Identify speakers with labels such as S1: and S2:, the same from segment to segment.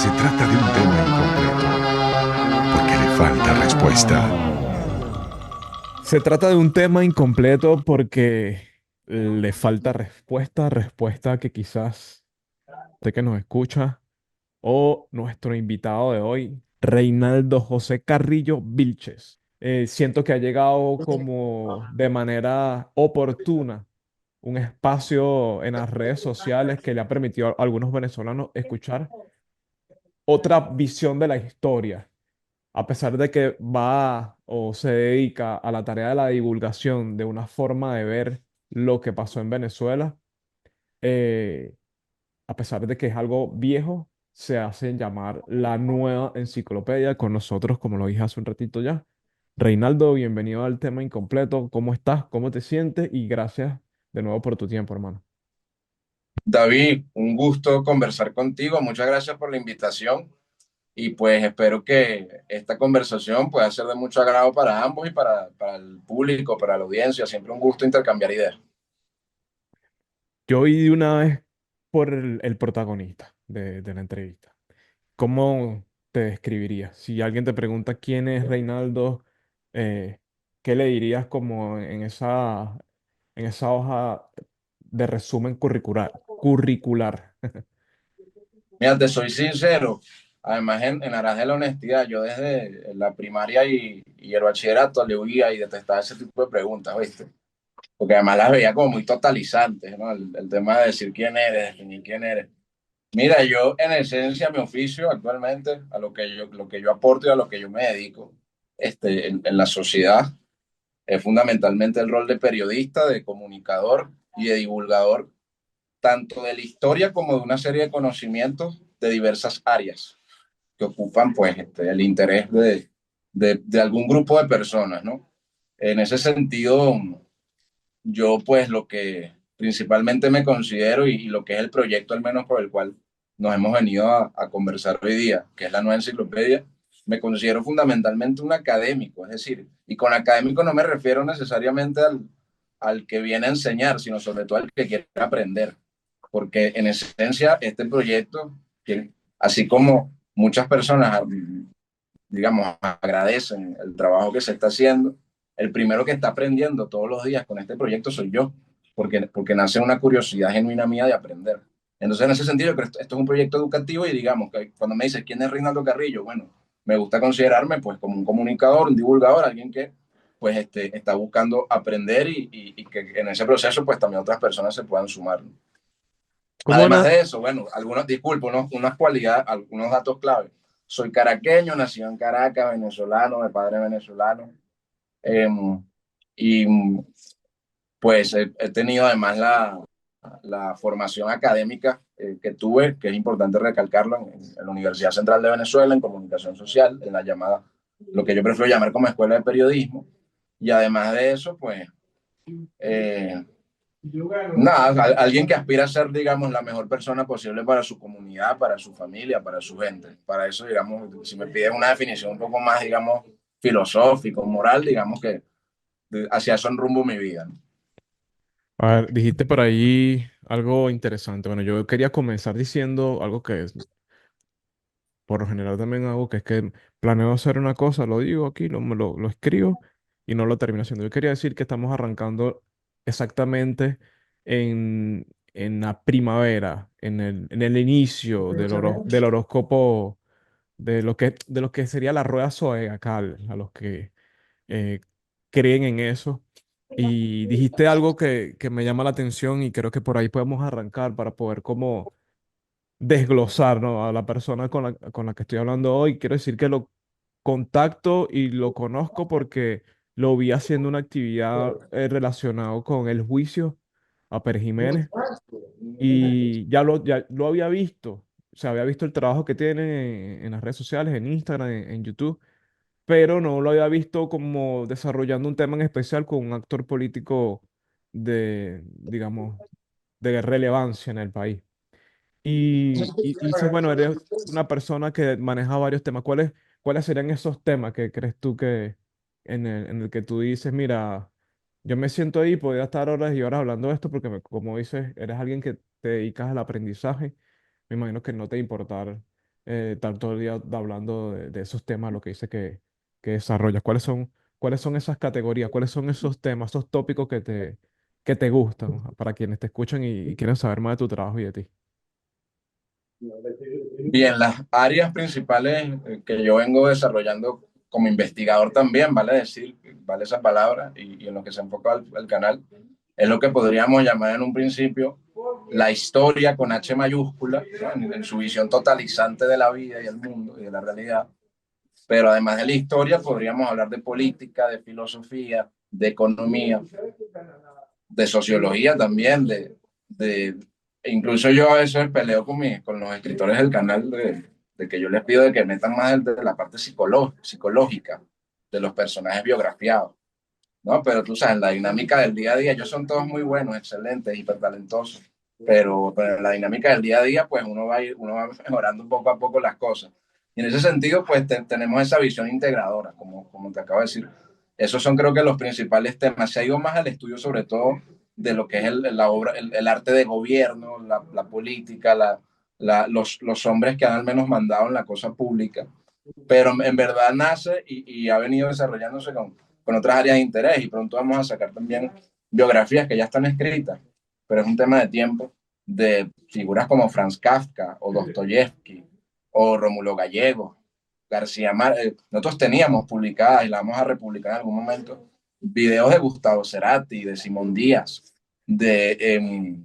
S1: Se trata de un tema incompleto, porque le falta respuesta.
S2: Se trata de un tema incompleto porque le falta respuesta, respuesta que quizás usted que nos escucha o nuestro invitado de hoy, Reinaldo José Carrillo Vilches. Siento que ha llegado como de manera oportuna un espacio en las redes sociales que le ha permitido a algunos venezolanos escuchar otra visión de la historia a pesar de que va o se dedica a la tarea de la divulgación de una forma de ver lo que pasó en Venezuela, eh, a pesar de que es algo viejo, se hacen llamar la nueva enciclopedia con nosotros, como lo dije hace un ratito ya. Reinaldo, bienvenido al tema incompleto. ¿Cómo estás? ¿Cómo te sientes? Y gracias de nuevo por tu tiempo, hermano.
S3: David, un gusto conversar contigo. Muchas gracias por la invitación y pues espero que esta conversación pueda ser de mucho agrado para ambos y para el público, para la audiencia. Siempre un gusto intercambiar ideas.
S2: Yo vi de una vez por el protagonista de la entrevista. ¿Cómo te describirías? Si alguien te pregunta quién es Reinaldo, eh, ¿qué le dirías como en esa hoja de resumen curricular?
S3: Mira, te soy sincero. Además, en aras de la honestidad, yo desde la primaria y el bachillerato le huía y detestaba ese tipo de preguntas, ¿viste? Porque además las veía como muy totalizantes, ¿no? El tema de decir quién eres, definir quién eres. Mira, yo en esencia mi oficio actualmente, a lo que yo aporto y a lo que yo me dedico en la sociedad, es fundamentalmente el rol de periodista, de comunicador y de divulgador, tanto de la historia como de una serie de conocimientos de diversas áreas que ocupan pues el interés de algún grupo de personas, ¿no? En ese sentido, yo pues lo que principalmente me considero y lo que es el proyecto al menos por el cual nos hemos venido a conversar hoy día, que es la nueva enciclopedia, me considero fundamentalmente un académico, es decir, y con académico no me refiero necesariamente al que viene a enseñar, sino sobre todo al que quiere aprender, porque en esencia este proyecto, que, así como muchas personas, digamos, agradecen el trabajo que se está haciendo, el primero que está aprendiendo todos los días con este proyecto soy yo, porque nace una curiosidad genuina mía de aprender. Entonces, en ese sentido, creo que esto es un proyecto educativo y digamos que cuando me dices quién es Reinaldo Carrillo, bueno, me gusta considerarme pues como un comunicador, un divulgador, alguien que pues está buscando aprender y que en ese proceso pues también otras personas se puedan sumar.
S2: ¿Cómo
S3: Además
S2: na-
S3: de eso, bueno, algunos, disculpo, unas cualidades, algunos datos clave. Soy caraqueño, nacido en Caracas, venezolano, de padre venezolano. Eh, y pues he tenido además la formación académica que tuve, que es importante recalcarlo, en la Universidad Central de Venezuela, en comunicación social, en la llamada, lo que yo prefiero llamar como escuela de periodismo. Y además de eso, pues eh, nada, alguien que aspira a ser, digamos, la mejor persona posible para su comunidad, para su familia, para su gente. Para eso, digamos, si me pides una definición un poco más, digamos, filosófico, moral, digamos que hacia eso enrumbo mi vida, ¿no?
S2: A ver, dijiste por ahí algo interesante. Bueno, yo quería comenzar diciendo algo que por lo general también hago, que es que planeo hacer una cosa, lo digo aquí, lo escribo y no lo termino haciendo. Yo quería decir que estamos arrancando exactamente en la primavera, en el inicio del horóscopo, de lo que sería la rueda zodiacal, a los que eh, creen en eso. Y dijiste algo que me llama la atención y creo que por ahí podemos arrancar para poder como desglosar, ¿no? A la persona con la que estoy hablando hoy. Quiero decir que lo contacto y lo conozco porque lo vi haciendo una actividad relacionada con el juicio a Pérez Jiménez y ya lo había visto. O sea, había visto el trabajo que tiene en las redes sociales, en Instagram, en YouTube, pero no lo había visto como desarrollando un tema en especial con un actor político digamos, de relevancia en el país. Y dices, bueno, eres una persona que maneja varios temas. ¿Cuáles serían esos temas que crees tú que en el que tú dices, mira, yo me siento ahí, podría estar horas y horas hablando de esto porque, como dices, eres alguien que te dedicas al aprendizaje. Me imagino que no te importar estar todo el día hablando de esos temas, lo que dice que desarrollas? Cuáles son esas categorías? ¿Cuáles son esos temas, esos tópicos que te gustan para quienes te escuchan y quieren saber más de tu trabajo y de ti?
S3: Bien, las áreas principales que yo vengo desarrollando como investigador también, vale decir, vale esa palabra, y en lo que se enfoca el canal, es lo que podríamos llamar en un principio la historia con H mayúscula, ¿no? En su visión totalizante de la vida y el mundo y de la realidad. Pero además de la historia, podríamos hablar de política, de filosofía, de economía, de sociología también, incluso yo a veces peleo con los escritores del canal de que yo les pido de que metan más de la parte psicológica de los personajes biografiados, ¿no? Pero tú sabes, la dinámica del día a día, ellos son todos muy buenos, excelentes, hipertalentosos, pero en la dinámica del día a día, pues uno va mejorando poco a poco las cosas. Y en ese sentido, pues tenemos esa visión integradora, como te acabo de decir. Esos son creo que los principales temas. Se ha ido más al estudio sobre todo de lo que es la obra, el arte de gobierno, la política, los hombres que han al menos mandado en la cosa pública. Pero en verdad nace y ha venido desarrollándose con otras áreas de interés y pronto vamos a sacar también biografías que ya están escritas, pero es un tema de tiempo, de figuras como Franz Kafka o Dostoyevsky o Rómulo Gallego, García Márquez. Nosotros teníamos publicadas y la vamos a republicar en algún momento videos de Gustavo Cerati, de Simón Díaz, de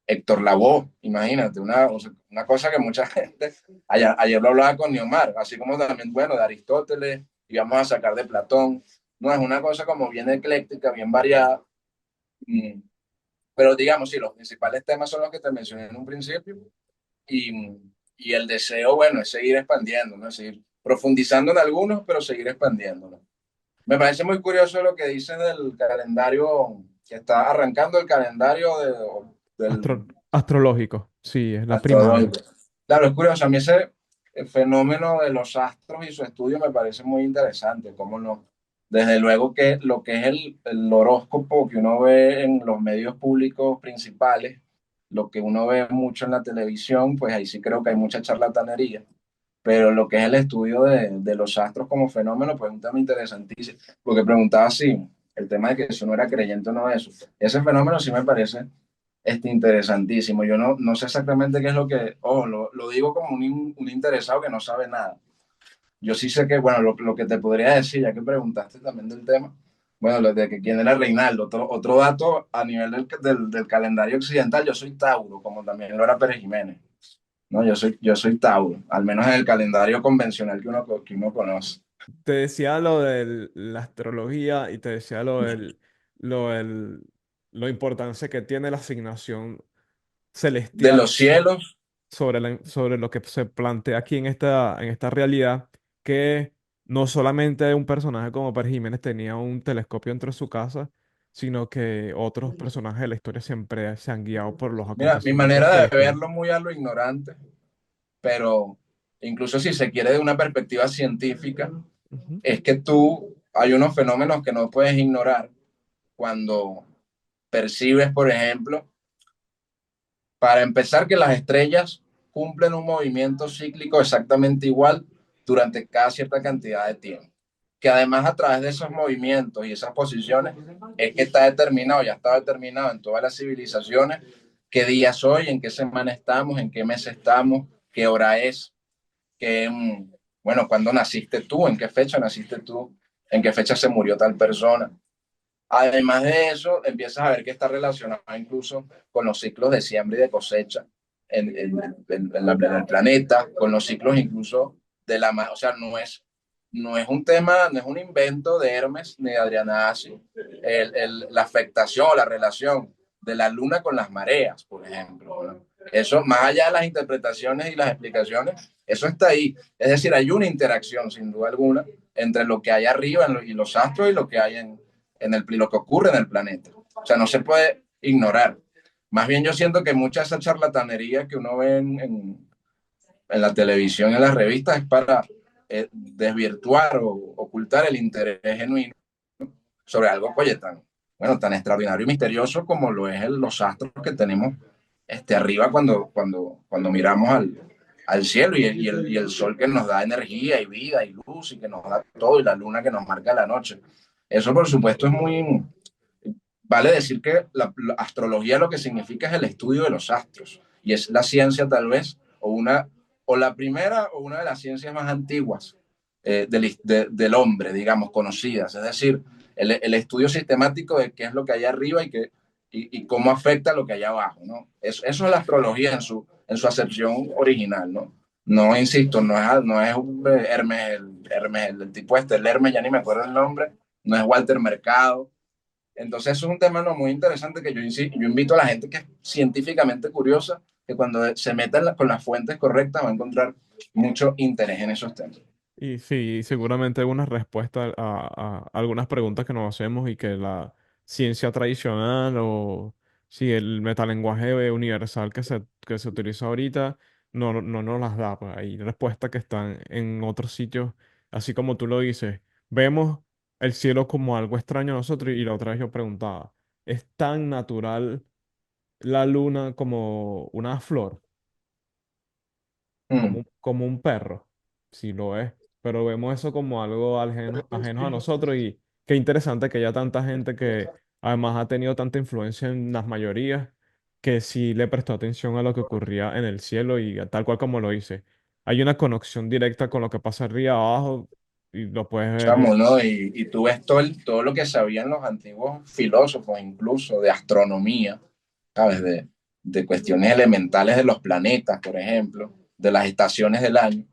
S3: Héctor Lavoe, imagínate, una cosa que mucha gente, ayer lo hablaba con Neomar, así como también, bueno, de Aristóteles, y vamos a sacar de Platón, no, es una cosa como bien ecléctica, bien variada, pero digamos, sí, los principales temas son los que te mencioné en un principio, y, y el deseo, bueno, es seguir expandiendo, ¿no? Es seguir profundizando en algunos, pero seguir expandiéndolo. Me parece muy curioso lo que dice del calendario, que está arrancando el calendario del
S2: Astrológico, sí, es la primaria.
S3: astrológico. Claro, es curioso, a mí ese fenómeno de los astros y su estudio me parece muy interesante, cómo no. Desde luego que lo que es el horóscopo que uno ve en los medios públicos principales, lo que uno ve mucho en la televisión, pues ahí sí creo que hay mucha charlatanería, pero lo que es el estudio de los astros como fenómeno, pues es un tema interesantísimo, porque preguntaba si el tema de que si uno era creyente o no de eso. Ese fenómeno sí me parece interesantísimo. Yo no sé exactamente qué es lo que, lo digo como un interesado que no sabe nada. Yo sí sé que, bueno, lo que te podría decir, ya que preguntaste también del tema, bueno, lo de que quién era Reinaldo. Otro dato a nivel del calendario occidental, yo soy Tauro, como también lo era Pérez Jiménez. No, yo soy Tauro, al menos en el calendario convencional que uno conoce.
S2: Te decía lo de la astrología y te decía lo del, lo importancia que tiene la asignación
S3: De
S2: celestial
S3: los cielos,
S2: sobre, sobre lo que se plantea aquí en esta realidad, que no solamente un personaje como Pérez Jiménez tenía un telescopio dentro de su casa, sino que otros personajes de la historia siempre se han guiado por los
S3: mira, mi
S2: acontecimientos
S3: manera de
S2: celestiales.
S3: verlo muy a lo ignorante, pero incluso si se quiere de una perspectiva científica,
S2: Ujú.
S3: es que hay unos fenómenos que no puedes ignorar cuando percibes, por ejemplo, para empezar, que las estrellas cumplen un movimiento cíclico exactamente igual durante cada cierta cantidad de tiempo. Que además a través de esos movimientos y esas posiciones es que está determinado, ya está determinado en todas las civilizaciones qué día es hoy, en qué semana estamos, en qué mes estamos, qué hora es, qué, bueno, cuándo naciste tú, en qué fecha naciste tú, en qué fecha se murió tal persona. Además de eso, empiezas a ver que está relacionado incluso con los ciclos de siembra y de cosecha en el planeta, con los ciclos incluso o sea, no es un tema, no es un invento de Hermes ni de Adriana Asi, la afectación o la relación de la luna con las mareas, por ejemplo, ¿no? Eso, más allá de las interpretaciones y las explicaciones, eso está ahí. Es decir, hay una interacción, sin duda alguna, entre lo que hay arriba y los astros y lo que hay lo que ocurre en el planeta. O sea, no se puede ignorar. Más bien yo siento que mucha de esa charlatanería que uno ve en la televisión y en las revistas es para desvirtuar o ocultar el interés genuino sobre algo, oye, tan extraordinario y misterioso como lo es los astros que tenemos arriba cuando miramos al cielo y el sol que nos da energía y vida y luz y que nos da todo y la luna que nos marca la noche. Eso por supuesto es muy, vale decir que la astrología lo que significa es el estudio de los astros y es la ciencia tal vez o la primera o una de las ciencias más antiguas del hombre, digamos, conocidas. Es decir, el estudio sistemático de qué es lo que hay arriba y cómo afecta lo que hay abajo, ¿no? Eso es la astrología en su acepción original, ¿no? No, insisto, no es Hermes, el tipo este, el Hermes, ya ni me acuerdo el nombre, no es Walter Mercado. Entonces, eso es un tema no, muy interesante que yo invito a la gente que es científicamente curiosa, que cuando se meta con las fuentes correctas va a encontrar mucho interés en esos temas.
S2: Y sí, seguramente algunas respuestas a algunas preguntas que nos hacemos y que la ciencia tradicional o si el metalenguaje universal que se utiliza ahorita no nos las da. Pues hay respuestas que están en otros sitios, así como tú lo dices. Vemos el cielo como algo extraño a nosotros y la otra vez yo preguntaba, ¿es tan natural la luna como una flor?
S3: Mm.
S2: Como un perro, si lo es, pero vemos eso como algo ajeno a nosotros y qué interesante que haya tanta gente que además ha tenido tanta influencia en las mayorías que sí le prestó atención a lo que ocurría en el cielo y tal cual como lo hice. Hay una conexión directa con lo que pasa arriba abajo y lo puedes ver.
S3: Chamo, ¿no? Y tú ves todo lo que sabían los antiguos filósofos, incluso de astronomía, ¿sabes? De cuestiones elementales de los planetas, por ejemplo, de las estaciones del año.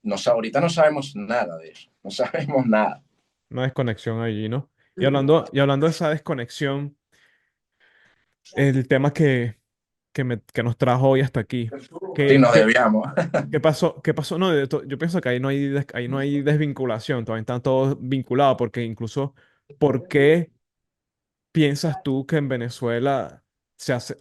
S3: No, ahorita no sabemos nada de eso, no sabemos nada.
S2: Una desconexión allí, ¿no? Y hablando de esa desconexión, el tema que nos trajo hoy hasta aquí.
S3: Sí,
S2: ¿Qué,
S3: nos
S2: qué,
S3: debíamos.
S2: ¿Qué pasó? ¿Qué pasó? No, yo pienso que ahí no hay desvinculación, todavía están todos vinculados, porque incluso, ¿por qué piensas tú que en Venezuela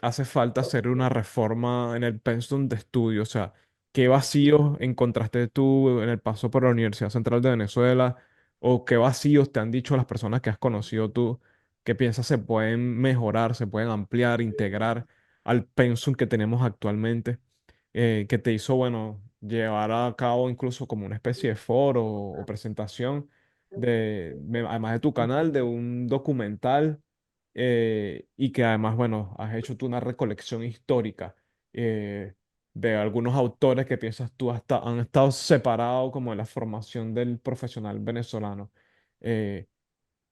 S2: hace falta hacer una reforma en el pensum de estudio? O sea, ¿qué vacíos encontraste tú en el paso por la Universidad Central de Venezuela? ¿O qué vacíos te han dicho las personas que has conocido tú que piensas se pueden mejorar, se pueden ampliar, integrar al pensum que tenemos actualmente? Que te hizo, bueno, llevar a cabo incluso como una especie de foro o presentación además de tu canal, de un documental y que además, bueno, has hecho tú una recolección histórica eh, de algunos autores que piensas tú hasta han estado separados como de la formación del profesional venezolano. Eh,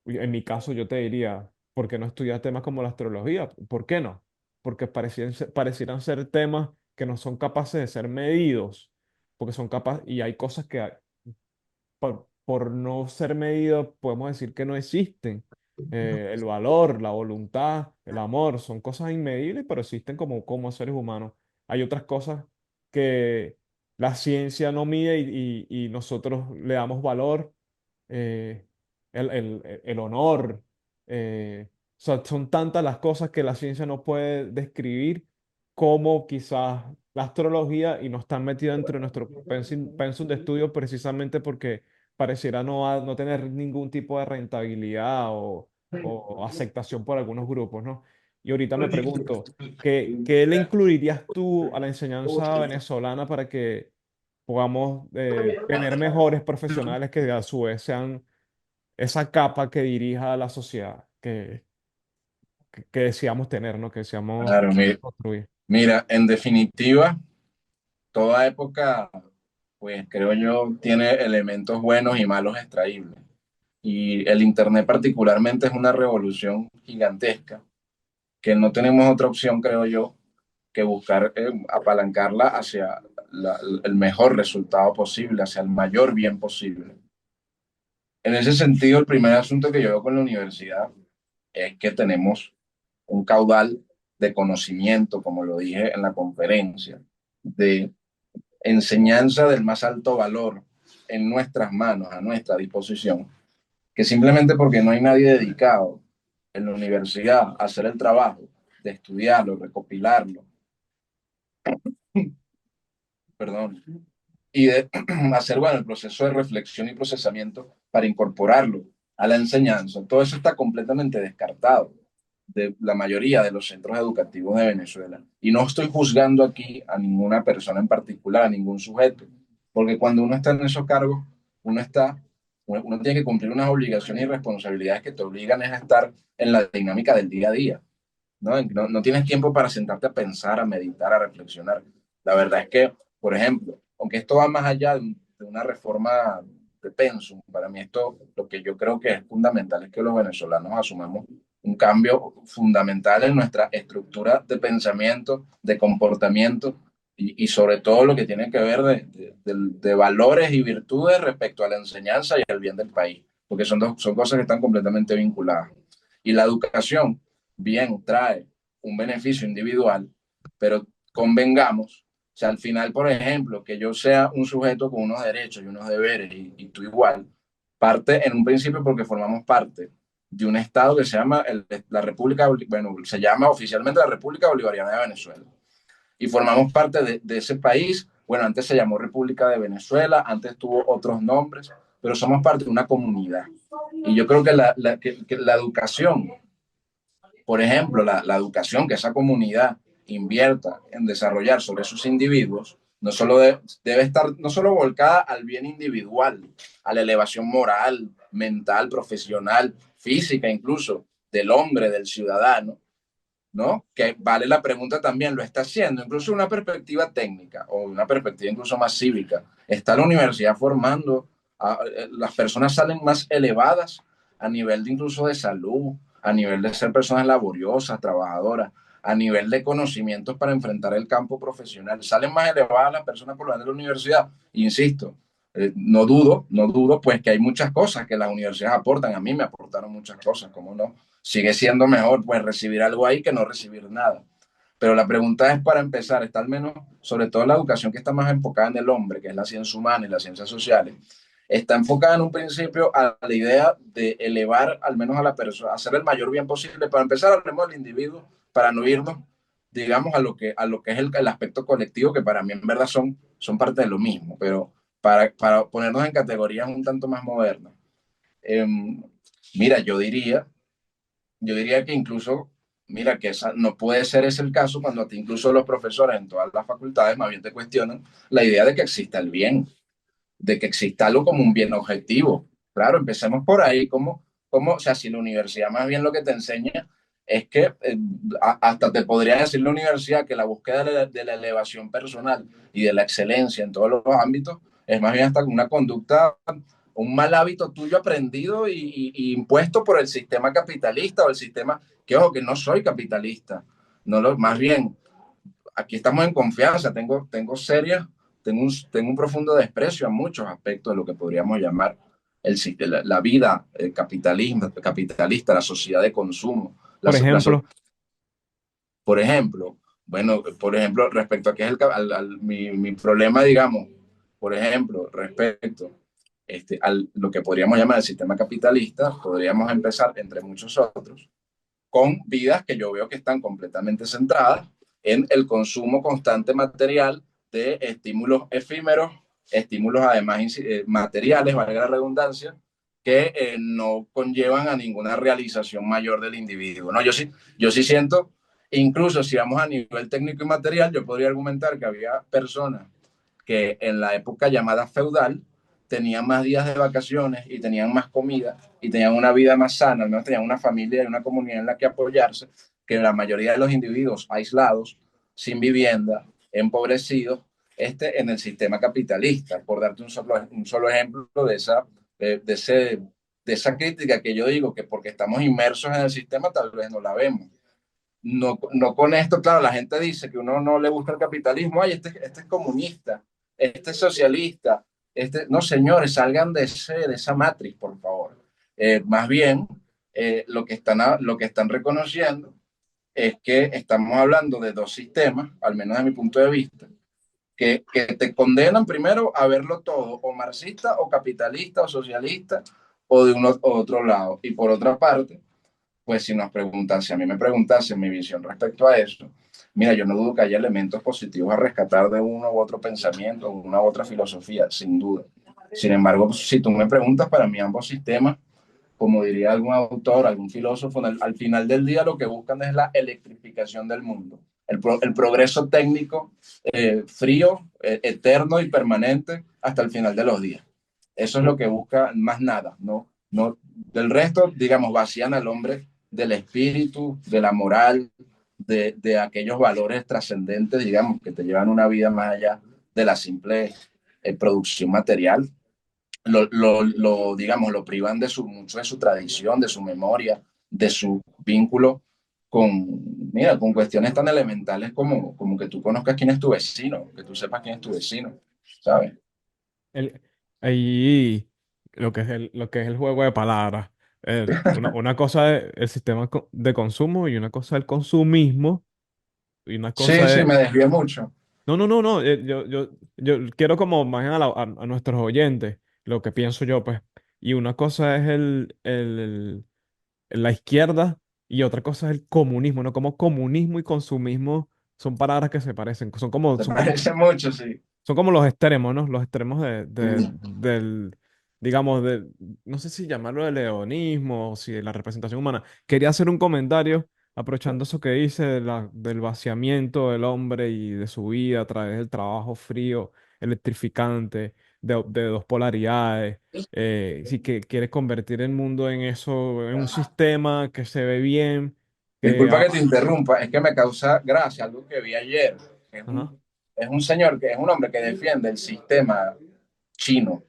S2: y en mi caso, yo te diría, ¿por qué no estudiar temas como la astrología? ¿Por qué no? Porque parecieran ser temas que no son capaces de ser medidos, porque son capaces, y hay cosas que por no ser medidos podemos decir que no existen. El valor, la voluntad, el amor, son cosas inmedibles, pero existen como seres humanos. Hay otras cosas que la ciencia no mide y nosotros le damos valor eh, el honor. O sea, son tantas las cosas que la ciencia no puede describir como quizás la astrología y no están metidas dentro de nuestro pensum de estudio precisamente porque pareciera no tener ningún tipo de rentabilidad o aceptación por algunos grupos, ¿no? Y ahorita me pregunto, ¿qué le incluirías tú a la enseñanza venezolana para que podamos tener mejores profesionales que a su vez sean esa capa que dirija a la sociedad que deseamos tener, ¿no? Que deseamos
S3: Claro,
S2: construir.
S3: mira, en definitiva, toda época, pues creo yo, tiene elementos buenos y malos extraíbles. Y el Internet particularmente es una revolución gigantesca, que no tenemos otra opción, creo yo, que buscar apalancarla hacia el mejor resultado posible, hacia el mayor bien posible. En ese sentido, el primer asunto que yo veo con la universidad es que tenemos un caudal de conocimiento, como lo dije en la conferencia, de enseñanza del más alto valor en nuestras manos, a nuestra disposición, que simplemente porque no hay nadie dedicado en la universidad a hacer el trabajo de estudiarlo, recopilarlo, perdón, y de hacer, bueno, el proceso de reflexión y procesamiento para incorporarlo a la enseñanza. Todo eso está completamente descartado. de la mayoría de los centros educativos de Venezuela. Y no estoy juzgando aquí a ninguna persona en particular, a ningún sujeto, porque cuando uno está en esos cargos, uno tiene que cumplir unas obligaciones y responsabilidades que te obligan a estar en la dinámica del día a día. No tienes tiempo para sentarte a pensar, a meditar, a reflexionar. La verdad es que, por ejemplo, aunque esto va más allá de una reforma de pensum, para mí esto, lo que yo creo que es fundamental es que los venezolanos asumamos un cambio fundamental en nuestra estructura de pensamiento, de comportamiento y sobre todo lo que tiene que ver de valores y virtudes respecto a la enseñanza y el bien del país, porque son cosas que están completamente vinculadas. Y la educación bien trae un beneficio individual, pero convengamos, o sea, al final, por ejemplo, que yo sea un sujeto con unos derechos y unos deberes y tú igual, parte en un principio porque formamos parte de un Estado que se llama la República, bueno, se llama oficialmente la República Bolivariana de Venezuela. Y formamos parte de ese país. Bueno, antes se llamó República de Venezuela, antes tuvo otros nombres, pero somos parte de una comunidad. Y yo creo que que la educación, por ejemplo, la educación que esa comunidad invierta en desarrollar sobre sus individuos, no solo debe estar no solo volcada al bien individual, a la elevación moral, mental, profesional, física incluso del hombre, del ciudadano, ¿no? Que vale la pregunta también, lo está haciendo, incluso una perspectiva técnica o una perspectiva incluso más cívica. Está la universidad formando, las personas salen más elevadas a nivel de incluso de salud, a nivel de ser personas laboriosas, trabajadoras, a nivel de conocimientos para enfrentar el campo profesional. Salen más elevadas las personas por lo menos de la universidad. Insisto, no dudo, pues que hay muchas cosas que las universidades aportan. A mí me aportaron muchas cosas, ¿cómo no? Sigue siendo mejor pues recibir algo ahí que no recibir nada. Pero la pregunta es, para empezar, está al menos, sobre todo la educación que está más enfocada en el hombre, que es la ciencia humana y las ciencias sociales, está enfocada en un principio a la idea de elevar al menos a la persona, hacer el mayor bien posible. Para empezar, hablemos del individuo, para no irnos, digamos, a lo que es el aspecto colectivo, que para mí en verdad son parte de lo mismo, pero para ponernos en categorías un tanto más modernas. Eh, mira, yo diría que incluso, mira, que esa no puede ser ese el caso cuando a ti incluso los profesores en todas las facultades más bien te cuestionan la idea de que exista el bien, de que exista algo como un bien objetivo. Claro, empecemos por ahí, o sea, si la universidad más bien lo que te enseña es que hasta te podría decir la universidad que la búsqueda de la elevación personal y de la excelencia en todos los ámbitos es más bien hasta una conducta, un mal hábito tuyo aprendido y impuesto por el sistema capitalista o el sistema, que ojo, que no soy capitalista, no más bien, aquí estamos en confianza, tengo un profundo desprecio a muchos aspectos de lo que podríamos llamar la vida capitalista, la sociedad de consumo.
S2: Por ejemplo,
S3: Por ejemplo, bueno, por ejemplo, respecto a qué es mi problema, digamos, por ejemplo, respecto lo que podríamos llamar el sistema capitalista, podríamos empezar, entre muchos otros, con vidas que yo veo que están completamente centradas en el consumo constante material de estímulos efímeros, estímulos además materiales, valga la redundancia, que no conllevan a ninguna realización mayor del individuo. ¿No? Yo sí siento, incluso si vamos a nivel técnico y material, yo podría argumentar que había personas que en la época llamada feudal tenían más días de vacaciones y tenían más comida y tenían una vida más sana, al menos tenían una familia y una comunidad en la que apoyarse, que la mayoría de los individuos aislados, sin vivienda, empobrecidos, en el sistema capitalista, por darte un solo ejemplo de esa crítica que yo digo que porque estamos inmersos en el sistema tal vez no la vemos. No con esto, claro, la gente dice que uno no le gusta el capitalismo, ay, este es comunista, este es socialista, no señores, salgan de esa matriz, por favor. Más bien, lo que están reconociendo es que estamos hablando de dos sistemas, al menos de mi punto de vista, que te condenan primero a verlo todo, o marxista, o capitalista, o socialista, o de uno o otro lado. Y por otra parte, pues si a mí me preguntasen mi visión respecto a eso, mira, yo no dudo que haya elementos positivos a rescatar de uno u otro pensamiento, una u otra filosofía, sin duda. Sin embargo, si tú me preguntas, para mí ambos sistemas como diría algún autor, algún filósofo, al final del día lo que buscan es la electrificación del mundo, el progreso técnico frío, eterno y permanente hasta el final de los días. Eso es lo que busca, más nada, ¿no? No, del resto, digamos, vacían al hombre del espíritu, de la moral, de aquellos valores trascendentes, digamos, que te llevan una vida más allá de la simple producción material. Digamos, lo privan de mucho de su tradición, de su memoria, de su vínculo mira, con cuestiones tan elementales como que tú conozcas quién es tu vecino, que tú sepas quién es tu vecino, ¿sabes?
S2: El, ahí lo que es el juego de palabras. Una cosa es el sistema de consumo y una cosa es el consumismo y una
S3: Sí,
S2: cosa
S3: sí,
S2: es...
S3: me desvié mucho.
S2: No, no, no, no. Yo quiero como más a nuestros oyentes lo que pienso yo, pues. Y una cosa es la izquierda y otra cosa es el comunismo, ¿no? Como comunismo y consumismo son palabras que se parecen.
S3: Me parece mucho, sí.
S2: Son como los extremos, ¿no? Los extremos
S3: Mm.
S2: digamos, no sé si llamarlo de leonismo o si de la representación humana. Quería hacer un comentario aprovechando eso que dice del vaciamiento del hombre y de su vida a través del trabajo frío, electrificante, de dos polaridades. Si que quiere convertir el mundo en eso, en un sistema que se ve bien, que...
S3: Disculpa que te interrumpa, es que me causa gracia algo que vi ayer.
S2: Ajá,
S3: Es un señor, que es un hombre que defiende el sistema chino,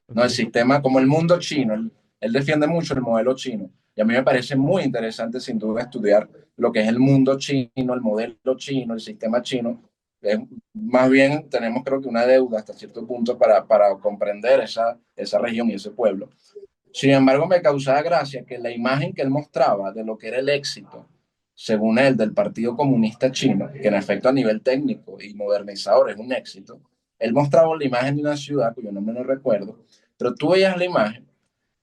S3: no el
S2: ok.
S3: sistema como el mundo chino. Él defiende mucho el modelo chino. Y a mí me parece muy interesante, sin duda, estudiar lo que es el mundo chino, el modelo chino, el sistema chino. Más bien tenemos, creo que, una deuda hasta cierto punto para comprender esa región y ese pueblo. Sin embargo, me causaba gracia que la imagen que él mostraba de lo que era el éxito, según él, del Partido Comunista Chino, que en efecto a nivel técnico y modernizador es un éxito, él mostraba la imagen de una ciudad cuyo nombre no recuerdo, pero tú veías la imagen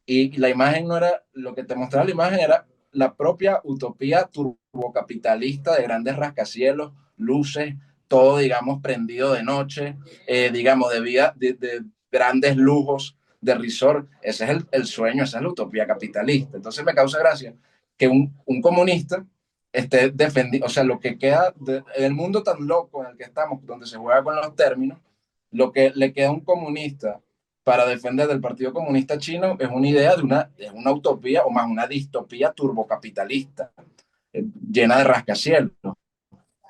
S3: y la imagen no era, lo que te mostraba la imagen era la propia utopía turbocapitalista de grandes rascacielos, luces, todo, digamos, prendido de noche, digamos, de vida, de grandes lujos, de resort. Ese es el sueño, esa es la utopía capitalista. Entonces me causa gracia que un comunista esté defendiendo, o sea, lo que queda en el mundo tan loco en el que estamos, donde se juega con los términos, lo que le queda a un comunista para defender del Partido Comunista Chino es una idea de una utopía o más una distopía turbocapitalista, llena de rascacielos.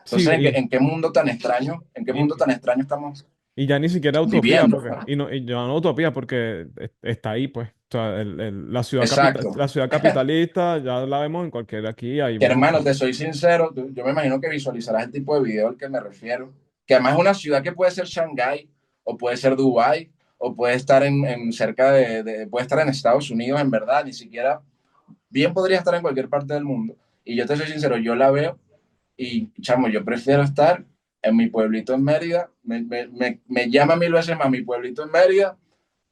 S2: Sí,
S3: Entonces, ¿en qué mundo tan extraño, en qué mundo
S2: y,
S3: tan extraño estamos
S2: Y ya ni siquiera utopía,
S3: viviendo?
S2: porque, y ya no utopía porque está ahí, pues. O sea,
S3: Exacto.
S2: la ciudad capitalista ya la vemos en cualquier aquí, hay
S3: Que
S2: muchos.
S3: hermano, te soy sincero, yo me imagino que visualizarás el tipo de video al que me refiero, que además es una ciudad que puede ser Shanghái, o puede ser Dubái, o puede estar en cerca puede estar en Estados Unidos, en verdad, ni siquiera, bien podría estar en cualquier parte del mundo. Y yo te soy sincero, yo la veo y, chamo, yo prefiero estar en mi pueblito en Mérida, me llama mil veces más mi pueblito en Mérida,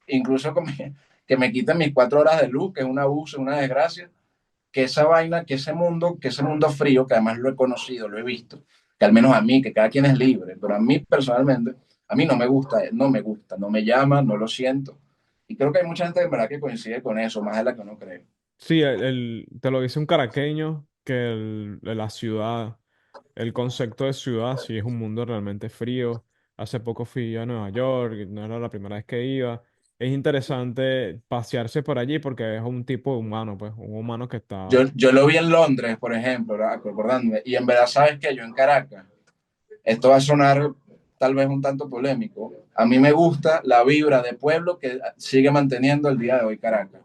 S3: incluso que me quiten mis 4 horas de luz, que es un abuso, una desgracia, que esa vaina, que ese mundo frío, que además lo he conocido, lo he visto, que al menos a mí, que cada quien es libre, pero a mí personalmente, a mí no me gusta, no me llama, no lo siento. Y creo que hay mucha gente en verdad que coincide con eso, más de la que uno cree.
S2: Sí, te lo dice un caraqueño que la ciudad, el concepto de ciudad, sí es un mundo realmente frío. Hace poco fui a Nueva York, y no era la primera vez que iba. Es interesante pasearse por allí porque es un tipo humano, pues, un humano que está...
S3: Yo lo vi en Londres, por ejemplo, acordándome, y en verdad sabes que yo en Caracas, esto va a sonar tal vez un tanto polémico, a mí me gusta la vibra de pueblo que sigue manteniendo el día de hoy Caracas,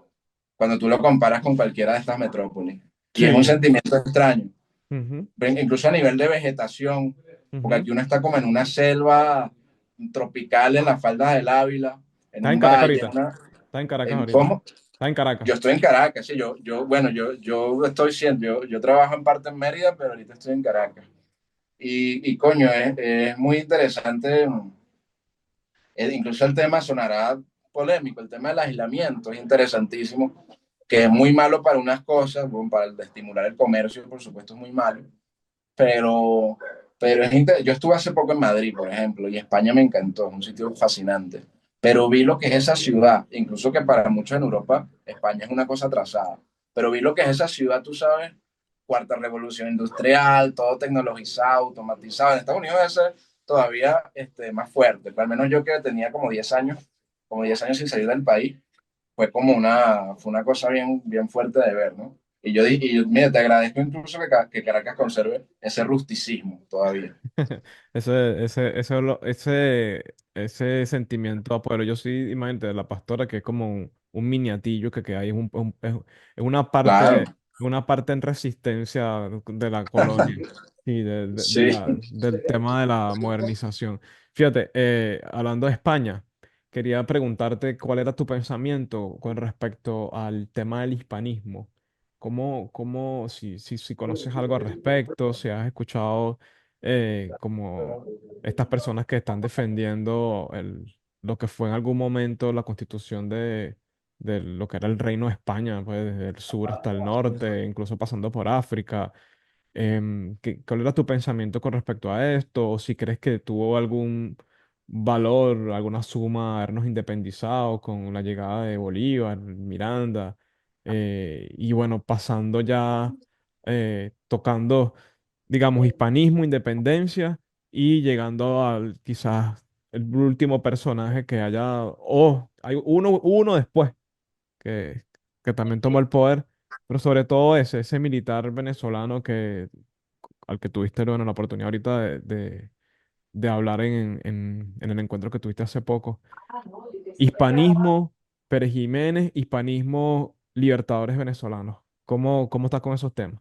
S3: cuando tú lo comparas con cualquiera de estas metrópolis. Y es un
S2: Sí.
S3: sentimiento extraño,
S2: Ujú,
S3: incluso a nivel de vegetación, porque
S2: ujú.
S3: aquí uno está como en una selva tropical en las faldas del Ávila, en
S2: Estás en
S3: un
S2: Caracas
S3: valle,
S2: ahorita. Estás en Caracas
S3: en
S2: ahorita.
S3: ¿cómo?
S2: Estás en Caracas.
S3: Yo estoy en Caracas, sí, bueno, yo estoy siendo, yo trabajo en parte en Mérida, pero ahorita estoy en Caracas. Y coño, es muy interesante, incluso el tema sonará polémico, el tema del aislamiento es interesantísimo, que es muy malo para unas cosas, bueno, para estimular el comercio, por supuesto, es muy malo, pero yo estuve hace poco en Madrid, por ejemplo, y España me encantó, es un sitio fascinante, pero vi lo que es esa ciudad, incluso que para muchos en Europa, España es una cosa atrasada, pero vi lo que es esa ciudad, tú sabes, cuarta revolución industrial, todo tecnologizado, automatizado. En Estados Unidos ese todavía más fuerte, pero al menos yo que tenía como 10 años sin salir del país, fue una cosa bien, bien fuerte de ver, ¿no? Y yo dije, mira, te agradezco incluso que Caracas conserve ese rusticismo todavía.
S2: Ese sentimiento de apoyo. Yo sí, imagínate, la Pastora, que es como un miniatillo que hay, es
S3: Claro,
S2: una parte en resistencia de la colonia y
S3: sí.
S2: del tema de la modernización. Fíjate, hablando de España, quería preguntarte cuál era tu pensamiento con respecto al tema del hispanismo. Si conoces algo al respecto, si has escuchado como estas personas que están defendiendo lo que fue en algún momento la constitución de lo que era el Reino de España, pues desde el sur hasta el norte, incluso pasando por África. ¿Cuál era tu pensamiento con respecto a esto? ¿O si crees que tuvo algún valor, alguna suma habernos independizado con la llegada de Bolívar, Miranda? Y bueno, pasando ya, tocando, digamos, hispanismo, independencia y llegando al quizás el último personaje que haya, o hay uno después que, que también tomó el poder, pero sobre todo ese militar venezolano al que tuviste, bueno, la oportunidad ahorita de hablar en el encuentro que tuviste hace poco. Hispanismo, Pérez Jiménez, hispanismo, libertadores venezolanos. ¿Cómo estás con esos temas?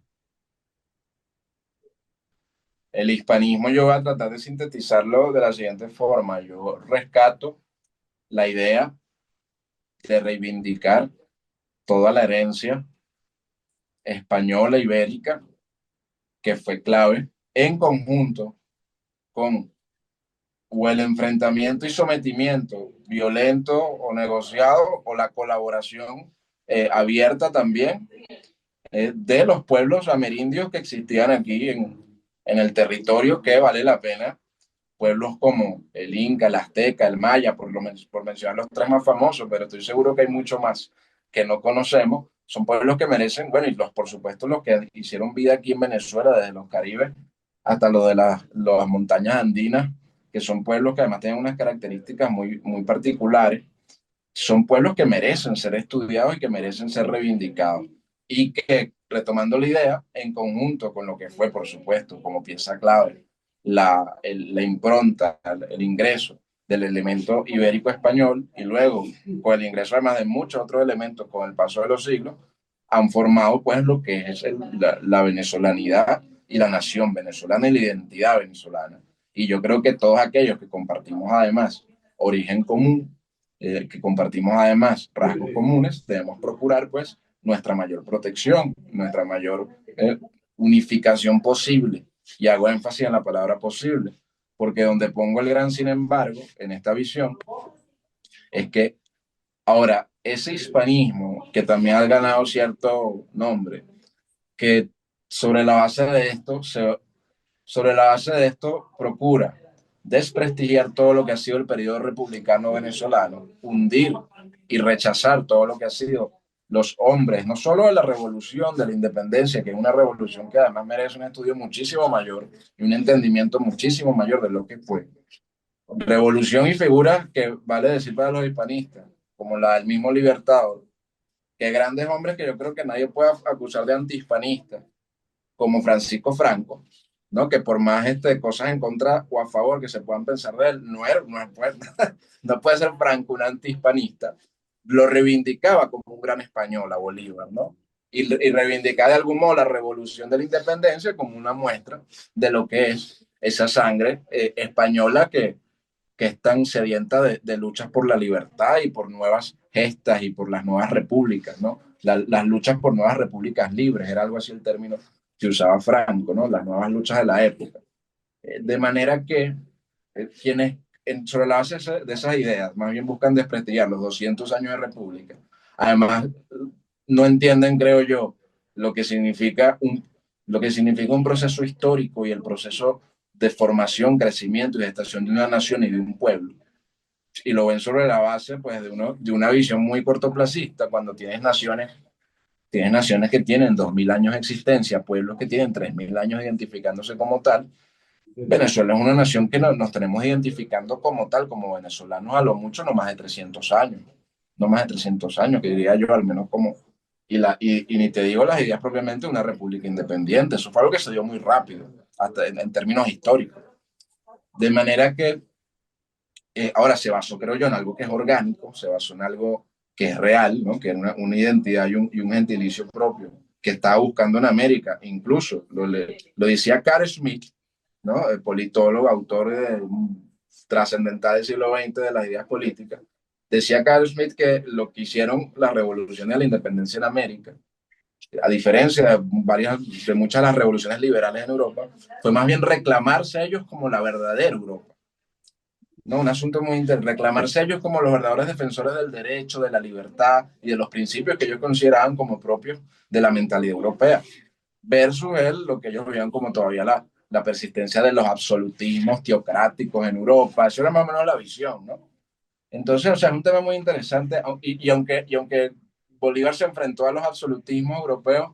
S3: El hispanismo yo voy a tratar de sintetizarlo de la siguiente forma. Yo rescato la idea de reivindicar toda la herencia española, ibérica, que fue clave, en conjunto con o el enfrentamiento y sometimiento violento o negociado o la colaboración abierta también de los pueblos amerindios que existían aquí en el territorio, que vale la pena. Pueblos como el Inca, el Azteca, el Maya, por mencionar los tres más famosos, pero estoy seguro que hay mucho más que no conocemos. Son pueblos que merecen, bueno, y por supuesto los que hicieron vida aquí en Venezuela, desde los Caribes hasta lo de las montañas andinas, que son pueblos que además tienen unas características muy, muy particulares. Son pueblos que merecen ser estudiados y que merecen ser reivindicados. Y que, retomando la idea, en conjunto con lo que fue, por supuesto, como pieza clave, la impronta, el ingreso del elemento ibérico español y luego con el ingreso además de muchos otros elementos con el paso de los siglos, han formado pues lo que es la venezolanidad y la nación venezolana y la identidad venezolana. Y yo creo que todos aquellos que compartimos además origen común, que compartimos además rasgos comunes, debemos procurar pues nuestra mayor protección, nuestra mayor unificación posible. Y hago énfasis en la palabra posible, porque donde pongo el gran sin embargo en esta visión es que ahora ese hispanismo que también ha ganado cierto nombre, que sobre la base de esto sobre la base de esto procura desprestigiar todo lo que ha sido el periodo republicano venezolano, hundir y rechazar todo lo que ha sido los hombres, no solo de la revolución, de la independencia, que es una revolución que además merece un estudio muchísimo mayor y un entendimiento muchísimo mayor de lo que fue. Revolución y figuras que vale decir para los hispanistas, como la del mismo Libertador, que grandes hombres que yo creo que nadie puede acusar de antihispanistas, como Francisco Franco, ¿no? Que por más cosas en contra o a favor que se puedan pensar de él, no puede ser Franco un antihispanista, lo reivindicaba como un gran español a Bolívar, ¿no? Y reivindicaba de algún modo la revolución de la independencia como una muestra de lo que es esa sangre española que es tan sedienta de luchas por la libertad y por nuevas gestas y por las nuevas repúblicas, ¿no? Las luchas por nuevas repúblicas libres, era algo así el término que usaba Franco, ¿no? Las nuevas luchas de la época. De manera que quienes sobre la base de esas ideas más bien buscan desprestigiar los 200 años de república, además no entienden, creo yo, lo que significa lo que significa un proceso histórico y el proceso de formación, crecimiento y gestación de una nación y de un pueblo, y lo ven sobre la base pues, de una visión muy cortoplacista, cuando tienes naciones que tienen 2000 años de existencia, pueblos que tienen 3000 años identificándose como tal. Venezuela es una nación que nos tenemos identificando como tal, como venezolanos a lo mucho, no más de 300 años, no más de 300 años, que diría yo, al menos como, y ni te digo las ideas propiamente de una república independiente, eso fue algo que se dio muy rápido, hasta en términos históricos. De manera que ahora se basó, creo yo, en algo que es orgánico, se basó en algo que es real, ¿no? Que es una identidad y un gentilicio propio que estaba buscando en América. Incluso lo decía Carl Schmitt, ¿no? El politólogo, autor de trascendental del siglo XX de las ideas políticas. Decía Carl Schmitt que lo que hicieron las revoluciones de la independencia en América, a diferencia de muchas de las revoluciones liberales en Europa, fue más bien reclamarse a ellos como la verdadera Europa. ¿No? Un asunto muy interesante, reclamarse ellos como los verdaderos defensores del derecho, de la libertad y de los principios que ellos consideraban como propios de la mentalidad europea, versus él, lo que ellos veían como todavía la persistencia de los absolutismos teocráticos en Europa. Eso era más o menos la visión, ¿no? Entonces, o sea, es un tema muy interesante y aunque Bolívar se enfrentó a los absolutismos europeos,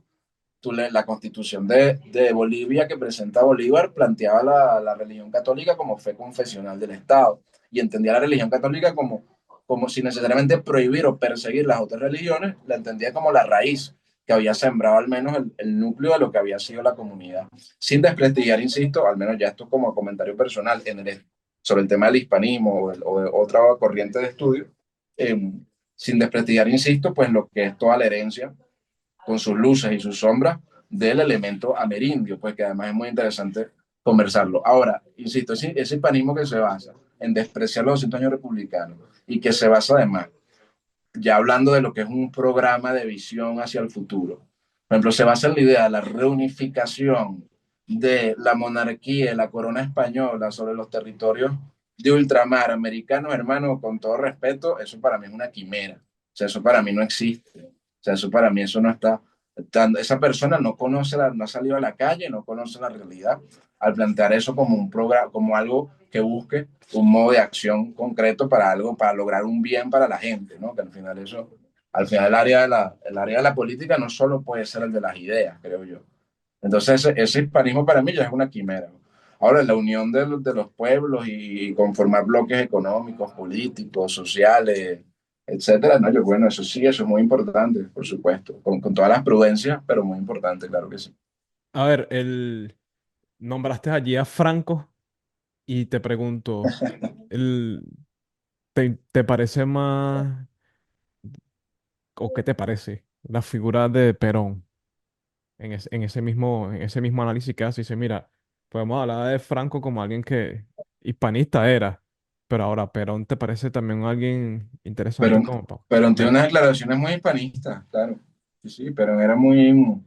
S3: la constitución de Bolivia que presenta Bolívar planteaba la religión católica como fe confesional del Estado y entendía la religión católica como sin necesariamente prohibir o perseguir las otras religiones, la entendía como la raíz que había sembrado al menos el núcleo de lo que había sido la comunidad. Sin desprestigiar, insisto, al menos ya esto como comentario personal sobre el tema del hispanismo o de otra corriente de estudio, eh, sin desprestigiar, insisto, pues lo que es toda la herencia con sus luces y sus sombras del elemento amerindio, pues que además es muy interesante conversarlo. Ahora, insisto, ese hispanismo que se basa en despreciar los 200 años republicanos y que se basa además, ya hablando de lo que es un programa de visión hacia el futuro, por ejemplo, se basa en la idea de la reunificación de la monarquía y la corona española sobre los territorios de ultramar americanos, hermanos, con todo respeto, eso para mí es una quimera. O sea, eso para mí no existe. O sea, eso para mí eso no está. Esa persona no conoce, no ha salido a la calle, no conoce la realidad al plantear eso como un programa, como algo que busque un modo de acción concreto para algo, para lograr un bien para la gente, ¿no? Que al final el área de la política no solo puede ser el de las ideas, creo yo. Entonces ese hispanismo para mí ya es una quimera. Ahora, la unión de los pueblos y conformar bloques económicos, políticos, sociales, etcétera, no, yo, bueno, eso sí, eso es muy importante, por supuesto, con todas las prudencias, pero muy importante, claro que sí.
S2: A ver, nombraste allí a Franco y te pregunto, el, ¿te parece más, o qué te parece la figura de Perón en ese mismo análisis que hace? Dice, mira, podemos hablar de Franco como alguien que hispanista era, pero ahora Perón te parece también alguien interesante
S3: Pero,
S2: como
S3: pero tiene
S2: ver.
S3: unas declaraciones muy hispanistas, claro. Sí, sí, pero era muy.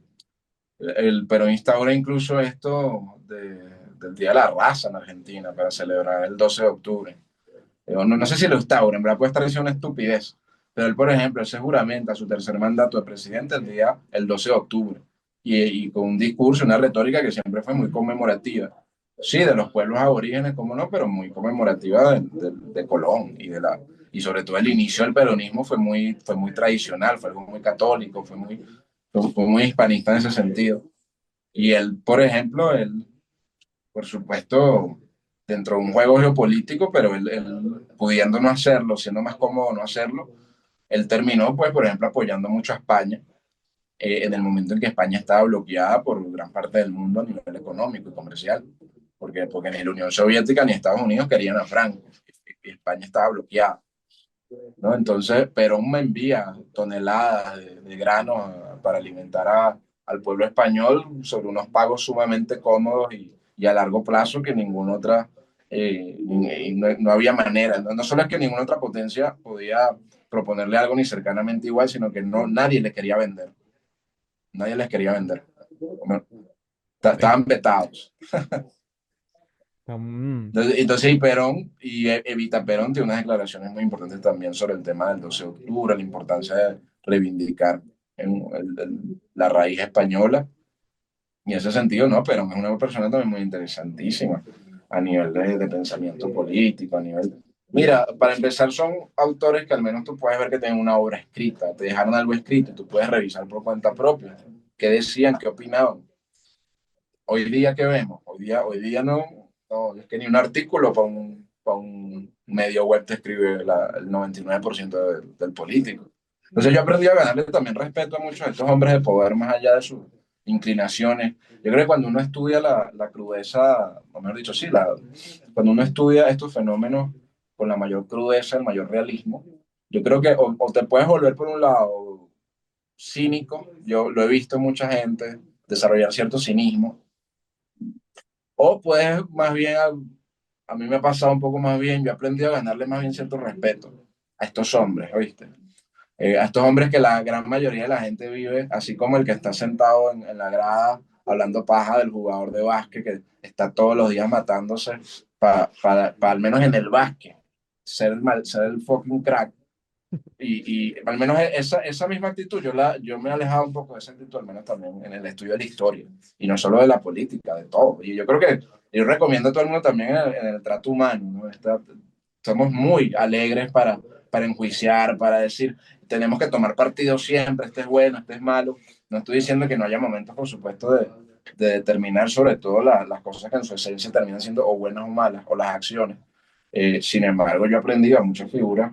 S3: El peronista ahora incluso esto del Día de la Raza en Argentina para celebrar el 12 de octubre. No sé si lo instaura, en verdad puede estar diciendo una estupidez, pero él, por ejemplo, él se juramenta su tercer mandato de presidente el 12 de octubre y con un discurso, una retórica que siempre fue muy conmemorativa. Sí, de los pueblos aborígenes, cómo no, pero muy conmemorativa de Colón y sobre todo el inicio del peronismo fue muy tradicional, fue algo muy católico, fue muy hispanista en ese sentido. Y él, por ejemplo, él, por supuesto, dentro de un juego geopolítico, pero él pudiendo no hacerlo, siendo más cómodo no hacerlo, él terminó, pues, por ejemplo, apoyando mucho a España en el momento en que España estaba bloqueada por gran parte del mundo a nivel económico y comercial, porque ni la Unión Soviética ni Estados Unidos querían a Franco, y España estaba bloqueada, ¿no? Entonces, Perón me envía toneladas de granos para alimentar al pueblo español sobre unos pagos sumamente cómodos y a largo plazo que ninguna otra, no había manera. No solo es que ninguna otra potencia podía proponerle algo ni cercanamente igual, sino que nadie le quería vender. Nadie les quería vender.
S2: Ey,
S3: Estaban vetados.
S2: mm,
S3: Entonces, y Perón y Evita Perón tiene unas declaraciones muy importantes también sobre el tema del 12 de octubre, la importancia de reivindicar la raíz española. Y en ese sentido, no, Perón es una persona también muy interesantísima a nivel de pensamiento político, a nivel. Mira, para empezar son autores que al menos tú puedes ver que tienen una obra escrita, te dejaron algo escrito y tú puedes revisar por cuenta propia qué decían, qué opinaban. Hoy día, ¿qué vemos? Hoy día no, es que ni un artículo para un medio web te escribe el 99% del político. Entonces yo aprendí a ganarle también respeto a muchos de estos hombres de poder más allá de sus inclinaciones. Yo creo que cuando uno estudia la crudeza, o mejor dicho, sí, cuando uno estudia estos fenómenos con la mayor crudeza, el mayor realismo, yo creo que o te puedes volver por un lado cínico, yo lo he visto mucha gente desarrollar cierto cinismo, o puedes más bien, a mí me ha pasado un poco más bien, yo he aprendido a ganarle más bien cierto respeto a estos hombres, ¿oíste? A estos hombres que la gran mayoría de la gente vive, así como el que está sentado en la grada hablando paja del jugador de básquet que está todos los días matándose para al menos en el básquet ser el fucking crack. Y al menos esa misma actitud, yo me he alejado un poco de esa actitud, al menos también en el estudio de la historia, y no solo de la política, de todo. Y yo creo que yo recomiendo a todo el mundo también en el trato humano, ¿no? Somos muy alegres para enjuiciar, para decir, tenemos que tomar partido siempre, este es bueno, este es malo. No estoy diciendo que no haya momentos, por supuesto, de determinar sobre todo las cosas que en su esencia terminan siendo o buenas o malas, o las acciones. Sin embargo, yo aprendí a muchas figuras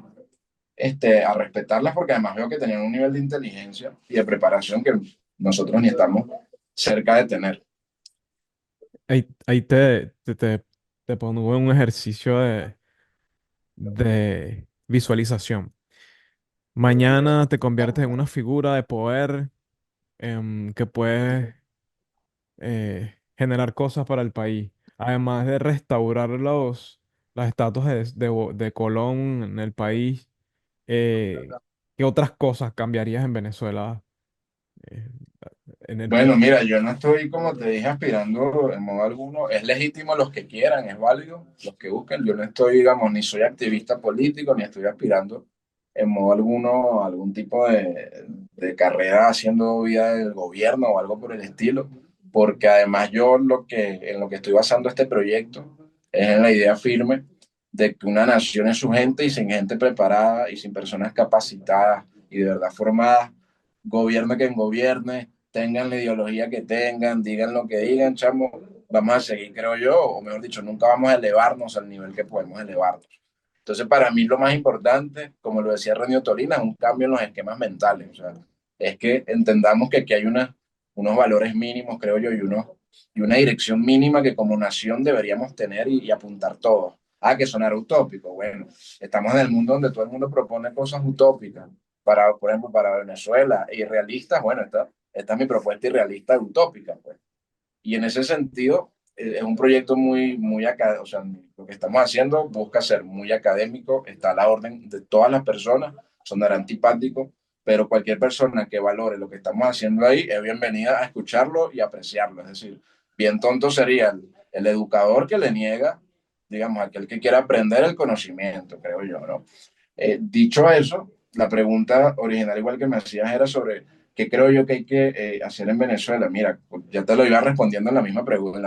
S3: a respetarlas porque además veo que tenían un nivel de inteligencia y de preparación que nosotros ni estamos cerca de tener.
S2: Ahí te pongo un ejercicio de visualización. Mañana te conviertes en una figura de poder que puede generar cosas para el país, además de restaurar las estatuas de Colón en el país. ¿Qué otras cosas cambiarías en Venezuela, eh, en el
S3: Bueno,
S2: país?
S3: mira, yo no estoy, como te dije, aspirando en modo alguno. Es legítimo los que quieran, es válido, los que busquen. Yo no estoy, digamos, ni soy activista político, ni estoy aspirando en modo alguno a algún tipo de carrera haciendo vida del gobierno o algo por el estilo, porque además yo en lo que estoy basando este proyecto es en la idea firme de que una nación es su gente y sin gente preparada y sin personas capacitadas y de verdad formadas, gobierne quien gobierne, tengan la ideología que tengan, digan lo que digan, chamo, vamos a seguir, creo yo, o mejor dicho, nunca vamos a elevarnos al nivel que podemos elevarnos. Entonces, para mí lo más importante, como lo decía Renio Tolina, es un cambio en los esquemas mentales. O sea, es que entendamos que aquí hay unos valores mínimos, creo yo, y una dirección mínima que como nación deberíamos tener y apuntar todos. Ah, que sonar utópico. Bueno, estamos en el mundo donde todo el mundo propone cosas utópicas. Por ejemplo, para Venezuela, irrealistas, bueno, esta es mi propuesta irrealista utópica, pues. Y en ese sentido, es un proyecto muy académico, o sea, lo que estamos haciendo busca ser muy académico, está a la orden de todas las personas, sonará antipático, pero cualquier persona que valore lo que estamos haciendo ahí es bienvenida a escucharlo y apreciarlo. Es decir, bien tonto sería el educador que le niega, digamos, aquel que quiera aprender el conocimiento, creo yo, ¿no? Dicho eso, la pregunta original, igual que me hacías, era sobre qué creo yo que hay que hacer en Venezuela. Mira, ya te lo iba respondiendo en la misma pregunta, en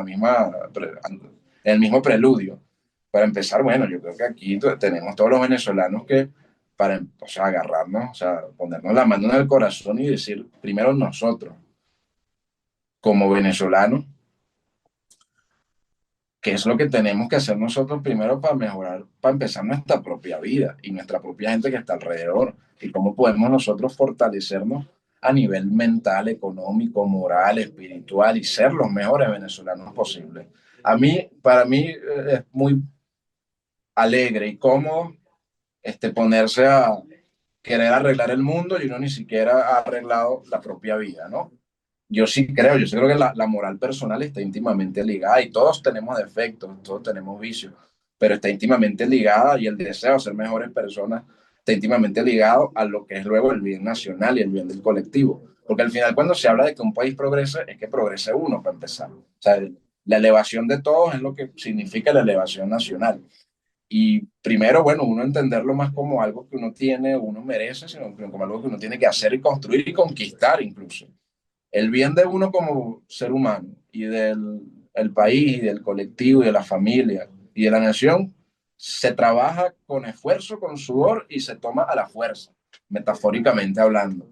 S3: el mismo preludio. Para empezar, bueno, yo creo que aquí tenemos todos los venezolanos que, o sea, agarrarnos, o sea, ponernos la mano en el corazón y decir, primero nosotros, como venezolanos, qué es lo que tenemos que hacer nosotros primero para mejorar, para empezar nuestra propia vida y nuestra propia gente que está alrededor, y cómo podemos nosotros fortalecernos a nivel mental, económico, moral, espiritual y ser los mejores venezolanos posibles. Para mí, es muy alegre y cómodo ponerse a querer arreglar el mundo y uno ni siquiera ha arreglado la propia vida, ¿no? Yo sí creo que la moral personal está íntimamente ligada y todos tenemos defectos, todos tenemos vicios, pero está íntimamente ligada y el deseo de ser mejores personas está íntimamente ligado a lo que es luego el bien nacional y el bien del colectivo. Porque al final cuando se habla de que un país progrese, es que progrese uno para empezar. O sea, la elevación de todos es lo que significa la elevación nacional. Y primero, bueno, uno entenderlo más como algo que uno tiene, uno merece, sino como algo que uno tiene que hacer y construir y conquistar incluso. El bien de uno como ser humano y del el país y del colectivo y de la familia y de la nación se trabaja con esfuerzo, con sudor y se toma a la fuerza, metafóricamente hablando. O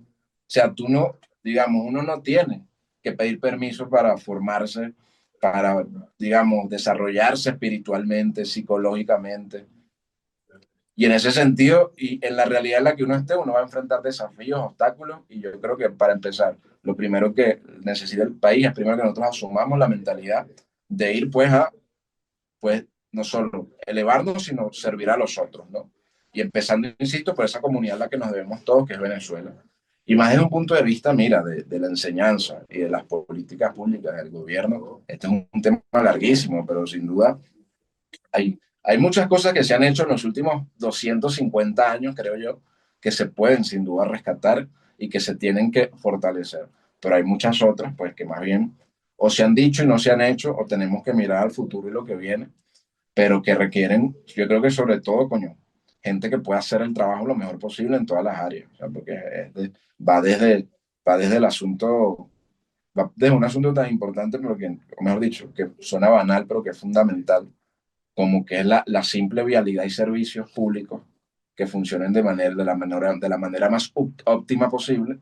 S3: sea, tú no, digamos, uno no tiene que pedir permiso para formarse, para, digamos, desarrollarse espiritualmente, psicológicamente. Y en ese sentido, y en la realidad en la que uno esté, uno va a enfrentar desafíos, obstáculos, y yo creo que para empezar, lo primero que necesita el país es primero que nosotros asumamos la mentalidad de ir pues a, pues no solo elevarnos, sino servir a los otros, ¿no? Y empezando, insisto, por esa comunidad a la que nos debemos todos, que es Venezuela. Y más desde un punto de vista, mira, de la enseñanza y de las políticas públicas del gobierno, este es un tema larguísimo, pero sin duda hay muchas cosas que se han hecho en los últimos 250 años, creo yo, que se pueden sin duda rescatar y que se tienen que fortalecer. Pero hay muchas otras, pues, que más bien o se han dicho y no se han hecho, o tenemos que mirar al futuro y lo que viene, pero que requieren, yo creo que sobre todo, coño, gente que pueda hacer el trabajo lo mejor posible en todas las áreas, o sea, porque va desde, va desde el asunto, va desde un asunto tan importante, pero que, o mejor dicho, que suena banal, pero que es fundamental, como que es la simple vialidad y servicios públicos que funcionen de la manera más óptima posible,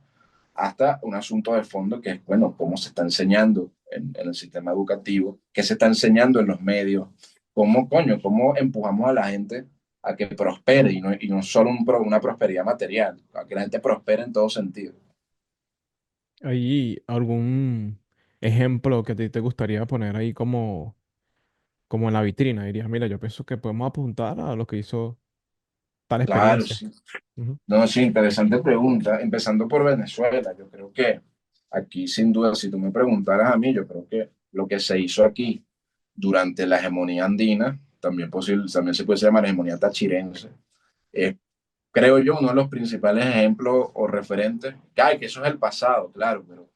S3: hasta un asunto de fondo que es, bueno, cómo se está enseñando en el sistema educativo, qué se está enseñando en los medios, cómo, coño, cómo empujamos a la gente a que prospere y no solo una prosperidad material, a que la gente prospere en todo sentido.
S2: ¿Hay algún ejemplo que a ti te gustaría poner ahí como en la vitrina? Dirías, mira, yo pienso que podemos apuntar a lo que hizo tal
S3: Claro,
S2: experiencia.
S3: sí.
S2: Ujú.
S3: No, sí, interesante pregunta. Empezando por Venezuela, yo creo que aquí, sin duda, si tú me preguntaras a mí, yo creo que lo que se hizo aquí durante la hegemonía andina, también, también se puede llamar hegemonía tachirense, es, creo yo, uno de los principales ejemplos o referentes. Que eso es el pasado, claro, pero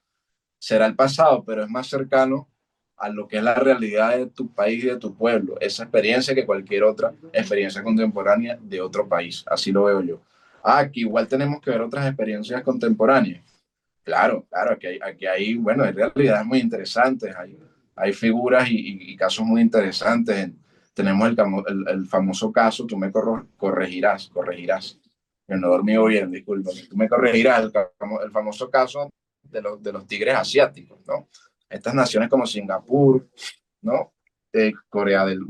S3: será el pasado, pero es más cercano a lo que es la realidad de tu país y de tu pueblo, esa experiencia que cualquier otra experiencia contemporánea de otro país, así lo veo yo. Ah, que igual tenemos que ver otras experiencias contemporáneas. Claro, claro, aquí hay, bueno, hay realidades muy interesantes, hay figuras y casos muy interesantes. Tenemos el famoso caso, tú me corregirás, que no he dormido bien, disculpa, tú me corregirás, el famoso caso de los tigres asiáticos, ¿no? Estas naciones como Singapur, ¿no? Corea del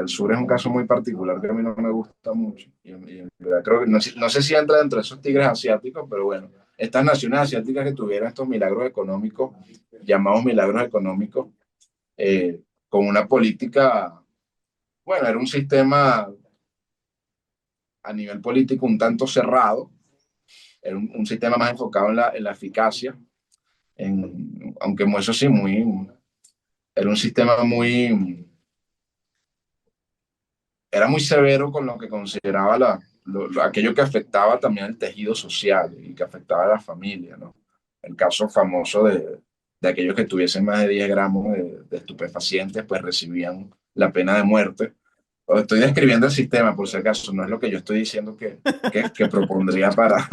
S3: Sur es un caso muy particular que a mí no me gusta mucho. Y en verdad creo que no sé si entra dentro de esos tigres asiáticos, pero bueno, estas naciones asiáticas que tuvieron estos milagros económicos, llamados milagros económicos, con una política, bueno, era un sistema a nivel político un tanto cerrado, era un sistema más enfocado en la eficacia, aunque eso sí, era un sistema era muy severo con lo que consideraba aquello que afectaba también el tejido social y que afectaba a la familia, ¿no? El caso famoso de aquellos que tuviesen más de 10 gramos de estupefacientes, pues recibían la pena de muerte. Os estoy describiendo el sistema, por si acaso, no es lo que yo estoy diciendo que propondría para,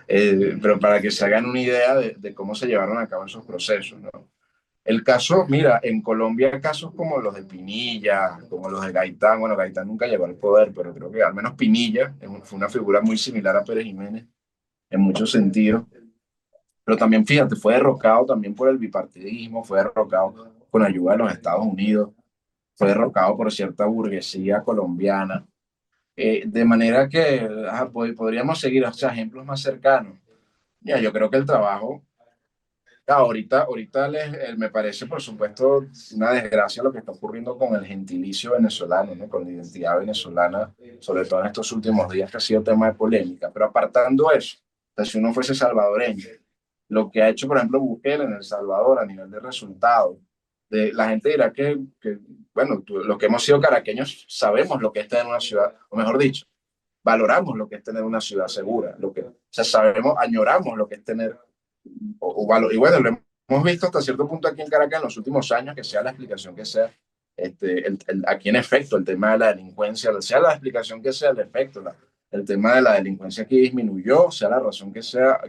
S3: pero para que se hagan una idea de cómo se llevaron a cabo esos procesos, ¿no? El caso, mira, en Colombia casos como los de Pinilla, como los de Gaitán, bueno, Gaitán nunca llegó al poder, pero creo que al menos Pinilla fue una figura muy similar a Pérez Jiménez en muchos sentidos, pero también, fíjate, fue derrocado también por el bipartidismo, fue derrocado con ayuda de los Estados Unidos, fue derrocado por cierta burguesía colombiana, de manera que podríamos seguir, o sea, ejemplos más cercanos. Ya, yo creo que el trabajo. Ahorita me parece, por supuesto, una desgracia lo que está ocurriendo con el gentilicio venezolano, ¿no? Con la identidad venezolana, sobre todo en estos últimos días, que ha sido tema de polémica. Pero apartando eso, o sea, si uno fuese salvadoreño, lo que ha hecho, por ejemplo, Bukele en El Salvador a nivel de resultados, la gente dirá bueno, los que hemos sido caraqueños sabemos lo que es tener una ciudad, o mejor dicho, valoramos lo que es tener una ciudad segura, o sea, sabemos, añoramos lo que es tener y bueno, lo hemos visto hasta cierto punto aquí en Caracas en los últimos años, que sea la explicación que sea, aquí en efecto el tema de la delincuencia, sea la explicación que sea el efecto, el tema de la delincuencia aquí disminuyó, sea la razón que sea,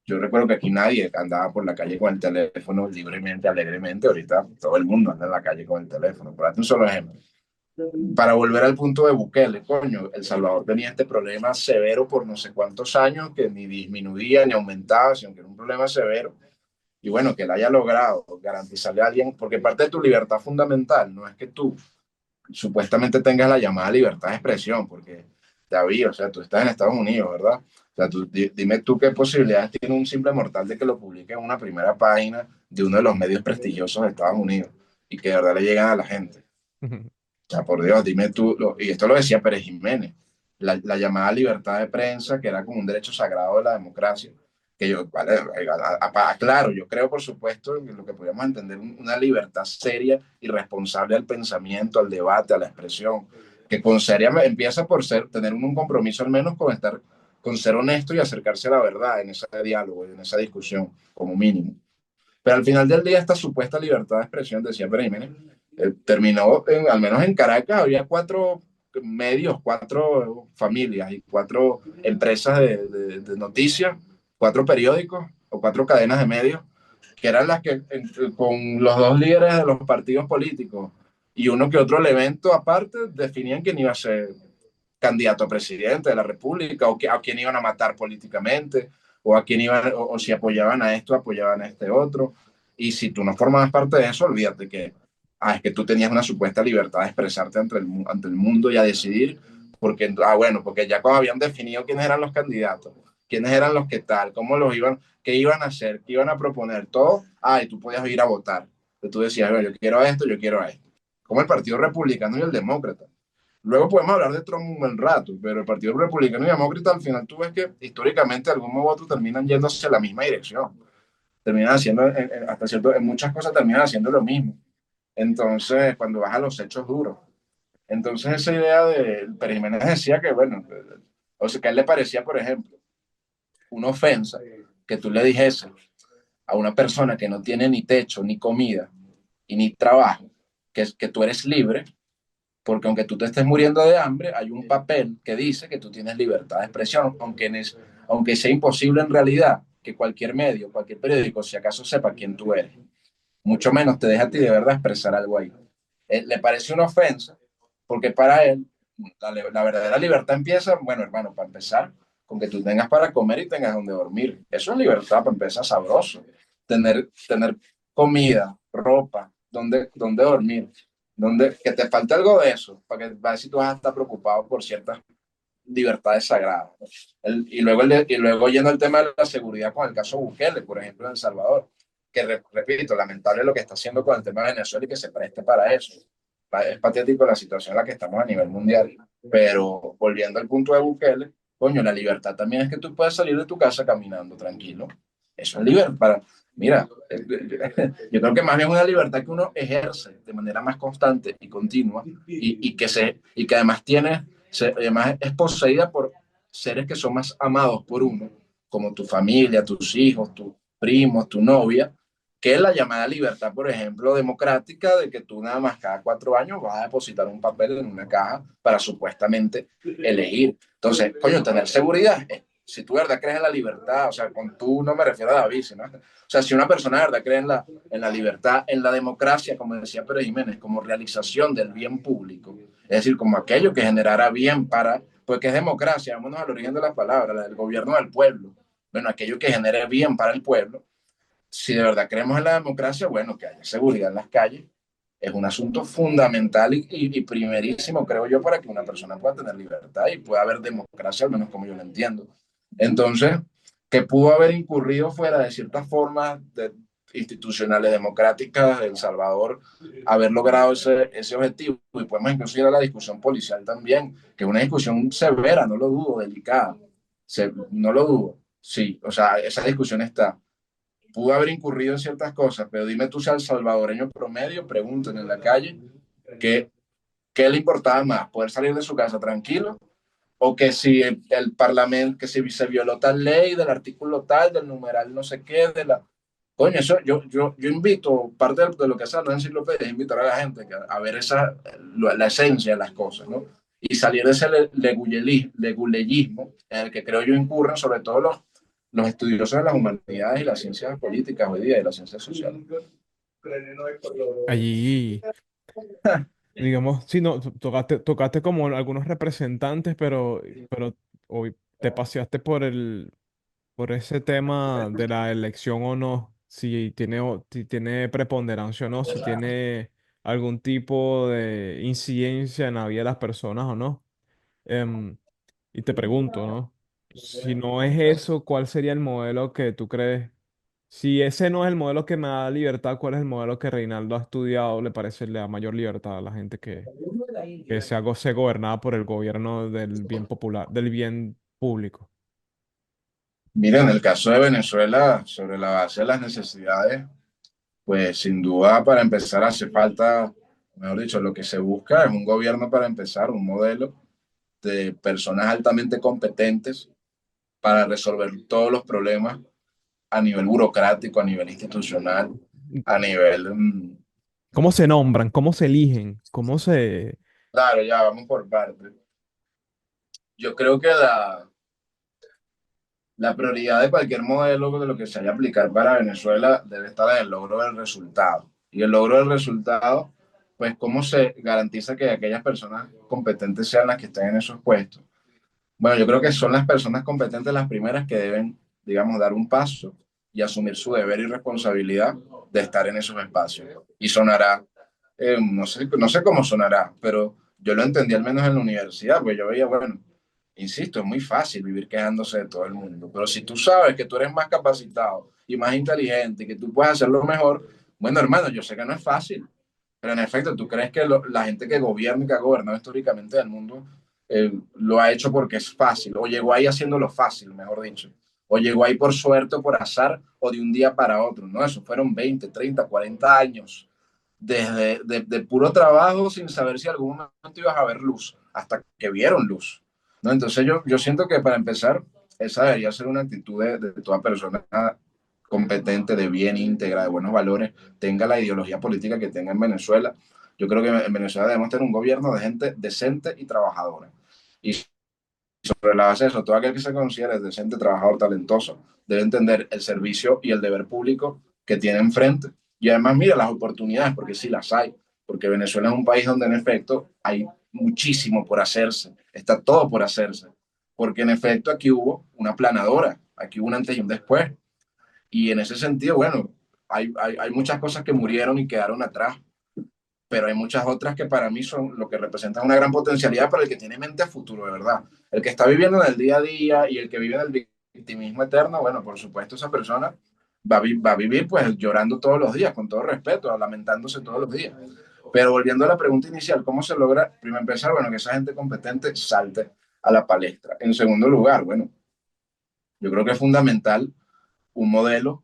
S3: yo recuerdo que aquí nadie andaba por la calle con el teléfono libremente, alegremente, ahorita todo el mundo anda en la calle con el teléfono, por darte un solo ejemplo. para volver al punto de Bukele, coño, El Salvador tenía este problema severo por no sé cuántos años que ni disminuía ni aumentaba, sino que era un problema severo. Y bueno, que él haya logrado garantizarle a alguien, porque parte de tu libertad fundamental no es que tú supuestamente tengas la llamada libertad de expresión, porque David, o sea, tú estás en Estados Unidos, ¿verdad? O sea, dime tú qué posibilidades tiene un simple mortal de que lo publique en una primera página de uno de los medios prestigiosos de Estados Unidos y que de verdad le lleguen a la gente. O sea, por Dios, dime tú, y esto lo decía Pérez Jiménez, la llamada libertad de prensa, que era como un derecho sagrado de la democracia, que yo, vale, claro, yo creo, por supuesto, en lo que podríamos entender una libertad seria y responsable al pensamiento, al debate, a la expresión, que con seria empieza por tener un compromiso al menos con ser honesto y acercarse a la verdad en ese diálogo, en esa discusión, como mínimo. Pero al final del día, esta supuesta libertad de expresión, decía Pérez Jiménez, terminó, al menos en Caracas, había 4 medios, 4 familias y 4 empresas de noticias, 4 periódicos o 4 cadenas de medios, que eran las que con los 2 líderes de los partidos políticos y uno que otro elemento aparte definían quién iba a ser candidato a presidente de la República o a quién iban a matar políticamente o a quién iban o si apoyaban a esto, apoyaban a este otro. Y si tú no formabas parte de eso, olvídate que es que tú tenías una supuesta libertad de expresarte ante el mundo y a decidir, porque, bueno, porque ya cuando habían definido quiénes eran los candidatos, quiénes eran los que tal, cómo los iban, qué iban a hacer, qué iban a proponer, todo, y tú podías ir a votar. Entonces tú decías, bueno, yo quiero esto, yo quiero esto. Como el Partido Republicano y el Demócrata. Luego podemos hablar de Trump un buen rato, pero el Partido Republicano y Demócrata al final tú ves que históricamente de algún modo u otro terminan yéndose en la misma dirección. Terminan haciendo, hasta cierto, en muchas cosas terminan haciendo lo mismo. Entonces, cuando vas a los hechos duros. Entonces, esa idea de Pérez Jiménez decía que, bueno, o sea, que a él le parecía, por ejemplo, una ofensa que tú le dijese a una persona que no tiene ni techo, ni comida y ni trabajo, que tú eres libre, porque aunque tú te estés muriendo de hambre, hay un papel que dice que tú tienes libertad de expresión, aunque sea imposible en realidad que cualquier medio, cualquier periódico, si acaso sepa quién tú eres, mucho menos te deja a ti de verdad expresar algo ahí. Le parece una ofensa, porque para él la verdadera libertad empieza, bueno, hermano, para empezar, con que tú tengas para comer y tengas donde dormir. Eso es libertad, para empezar, sabroso. Tener comida, ropa, donde dormir, que te falte algo de eso, para ver si tú vas a estar preocupado por ciertas libertades sagradas. Y luego yendo al tema de la seguridad con el caso Bukele, por ejemplo, en El Salvador, que repito, lamentable lo que está haciendo con el tema de Venezuela y que se preste para eso. Es patético la situación en la que estamos a nivel mundial, pero volviendo al punto de Bukele, coño, la libertad también es que tú puedes salir de tu casa caminando tranquilo. Eso es libertad. Mira, yo creo que más bien es una libertad que uno ejerce de manera más constante y continua y que además además es poseída por seres que son más amados por uno, como tu familia, tus hijos, tus primos, tu novia, que es la llamada libertad, por ejemplo, democrática, de que tú nada más cada 4 años vas a depositar un papel en una caja para supuestamente elegir. Entonces, coño, tener seguridad. Si tú de verdad crees en la libertad, o sea, con tú no me refiero a David, sino, o sea, si una persona de verdad cree en la libertad, en la democracia, como decía Pérez Jiménez, como realización del bien público, es decir, como aquello que generara bien para, pues que es democracia, vámonos al origen de las palabras, del gobierno del pueblo, bueno, aquello que genere bien para el pueblo, si de verdad creemos en la democracia, bueno, que haya seguridad en las calles es un asunto fundamental y primerísimo, creo yo, para que una persona pueda tener libertad y pueda haber democracia, al menos como yo lo entiendo. Entonces, que pudo haber incurrido fuera de ciertas formas institucionales democráticas de El Salvador, haber logrado ese objetivo. Y podemos incluso ir a la discusión policial también, que es una discusión severa, no lo dudo, delicada. No lo dudo, sí, o sea, esa discusión está. Pudo haber incurrido en ciertas cosas, pero dime tú si al salvadoreño promedio, preguntan en la calle, ¿qué, qué le importaba más? ¿Poder salir de su casa tranquilo? ¿O que si el parlamento, que si se violó tal ley del artículo tal, del numeral no sé qué, de la... Coño, eso yo invito, parte de lo que hace la enciclopedia, es invitar a la gente a ver la esencia de las cosas, ¿no? Y salir de ese leguleyismo en el que creo yo incurren sobre todo los estudiosos de las humanidades y las ciencias políticas hoy día y las ciencias sociales.
S2: Allí digamos, sí, no, tocaste como algunos representantes, pero hoy te paseaste por ese tema de la elección o no, si tiene preponderancia o no, si tiene algún tipo de incidencia en la vida de las personas o no. Em, y te pregunto, ¿no? Si no es eso, ¿cuál sería el modelo que tú crees? Si ese no es el modelo que me da libertad, ¿cuál es el modelo que Reinaldo ha estudiado? ¿Le parece le da mayor libertad a la gente que sea gobernada por el gobierno del bien popular, del bien público?
S3: Mira, en el caso de Venezuela, sobre la base de las necesidades, pues sin duda para empezar hace falta, mejor dicho, lo que se busca es un gobierno para empezar, un modelo de personas altamente competentes para resolver todos los problemas a nivel burocrático, a nivel institucional, a nivel...
S2: ¿Cómo se nombran? ¿Cómo se eligen? ¿Cómo se...?
S3: claro, ya vamos por partes. Yo creo que la prioridad de cualquier modelo de lo que se haya a aplicar para Venezuela debe estar en el logro del resultado. Y el logro del resultado, pues cómo se garantiza que aquellas personas competentes sean las que estén en esos puestos. Bueno, yo creo que son las personas competentes las primeras que deben, digamos, dar un paso y asumir su deber y responsabilidad de estar en esos espacios. Y sonará, no sé cómo sonará, pero yo lo entendí al menos en la universidad, pues yo veía, bueno, insisto, es muy fácil vivir quejándose de todo el mundo, pero si tú sabes que tú eres más capacitado y más inteligente y que tú puedes hacerlo mejor, bueno, hermano, yo sé que no es fácil, pero en efecto, ¿tú crees que la gente que gobierna y que ha gobernado históricamente el mundo lo ha hecho porque es fácil, o llegó ahí haciéndolo fácil, mejor dicho, o llegó ahí por suerte o por azar, o de un día para otro? No, eso fueron 20, 30, 40 años de puro trabajo sin saber si algún momento ibas a ver luz, hasta que vieron luz. ¿No? Entonces yo siento que para empezar, esa debería ser una actitud de toda persona competente, de bien íntegra, de buenos valores, tenga la ideología política que tenga en Venezuela. Yo creo que en Venezuela debemos tener un gobierno de gente decente y trabajadora. Y sobre la base de eso, todo aquel que se considere decente, trabajador, talentoso, debe entender el servicio y el deber público que tiene enfrente. Y además, mira las oportunidades, porque sí las hay, porque Venezuela es un país donde en efecto hay muchísimo por hacerse, está todo por hacerse, porque en efecto aquí hubo una planadora, aquí hubo un antes y un después, y en ese sentido, bueno, hay muchas cosas que murieron y quedaron atrás, pero hay muchas otras que para mí son lo que representan una gran potencialidad para el que tiene mente a futuro, de verdad. El que está viviendo en el día a día y el que vive en el victimismo eterno, bueno, por supuesto, esa persona va a vivir pues llorando todos los días, con todo respeto, lamentándose todos los días. Pero volviendo a la pregunta inicial, ¿cómo se logra? Primero empezar, bueno, que esa gente competente salte a la palestra. En segundo lugar, bueno, yo creo que es fundamental un modelo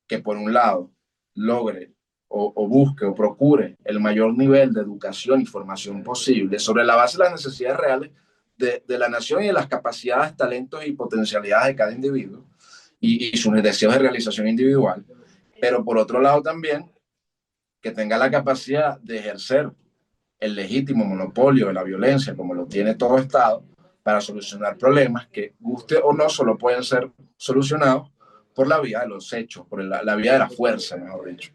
S3: que por un lado logre o busque o procure el mayor nivel de educación y formación posible sobre la base de las necesidades reales de la nación y de las capacidades, talentos y potencialidades de cada individuo y sus deseos de realización individual, pero por otro lado también que tenga la capacidad de ejercer el legítimo monopolio de la violencia como lo tiene todo Estado para solucionar problemas que, guste o no, solo pueden ser solucionados por la vía de los hechos, por la vía de la fuerza, mejor dicho.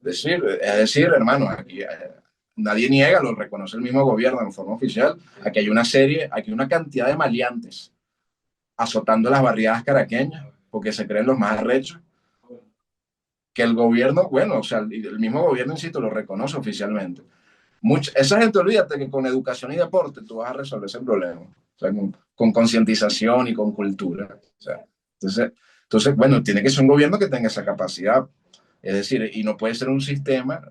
S3: Es decir, hermanos, aquí nadie niega, lo reconoce el mismo gobierno en forma oficial, aquí hay una serie, aquí hay una cantidad de maleantes azotando las barriadas caraqueñas porque se creen los más arrechos, que el gobierno, bueno, o sea, el mismo gobierno, insisto, lo reconoce oficialmente. Esa gente, olvídate que con educación y deporte tú vas a resolver ese problema. O sea, con concientización y con cultura. O sea, bueno, tiene que ser un gobierno que tenga esa capacidad. Es decir, y no puede ser un sistema,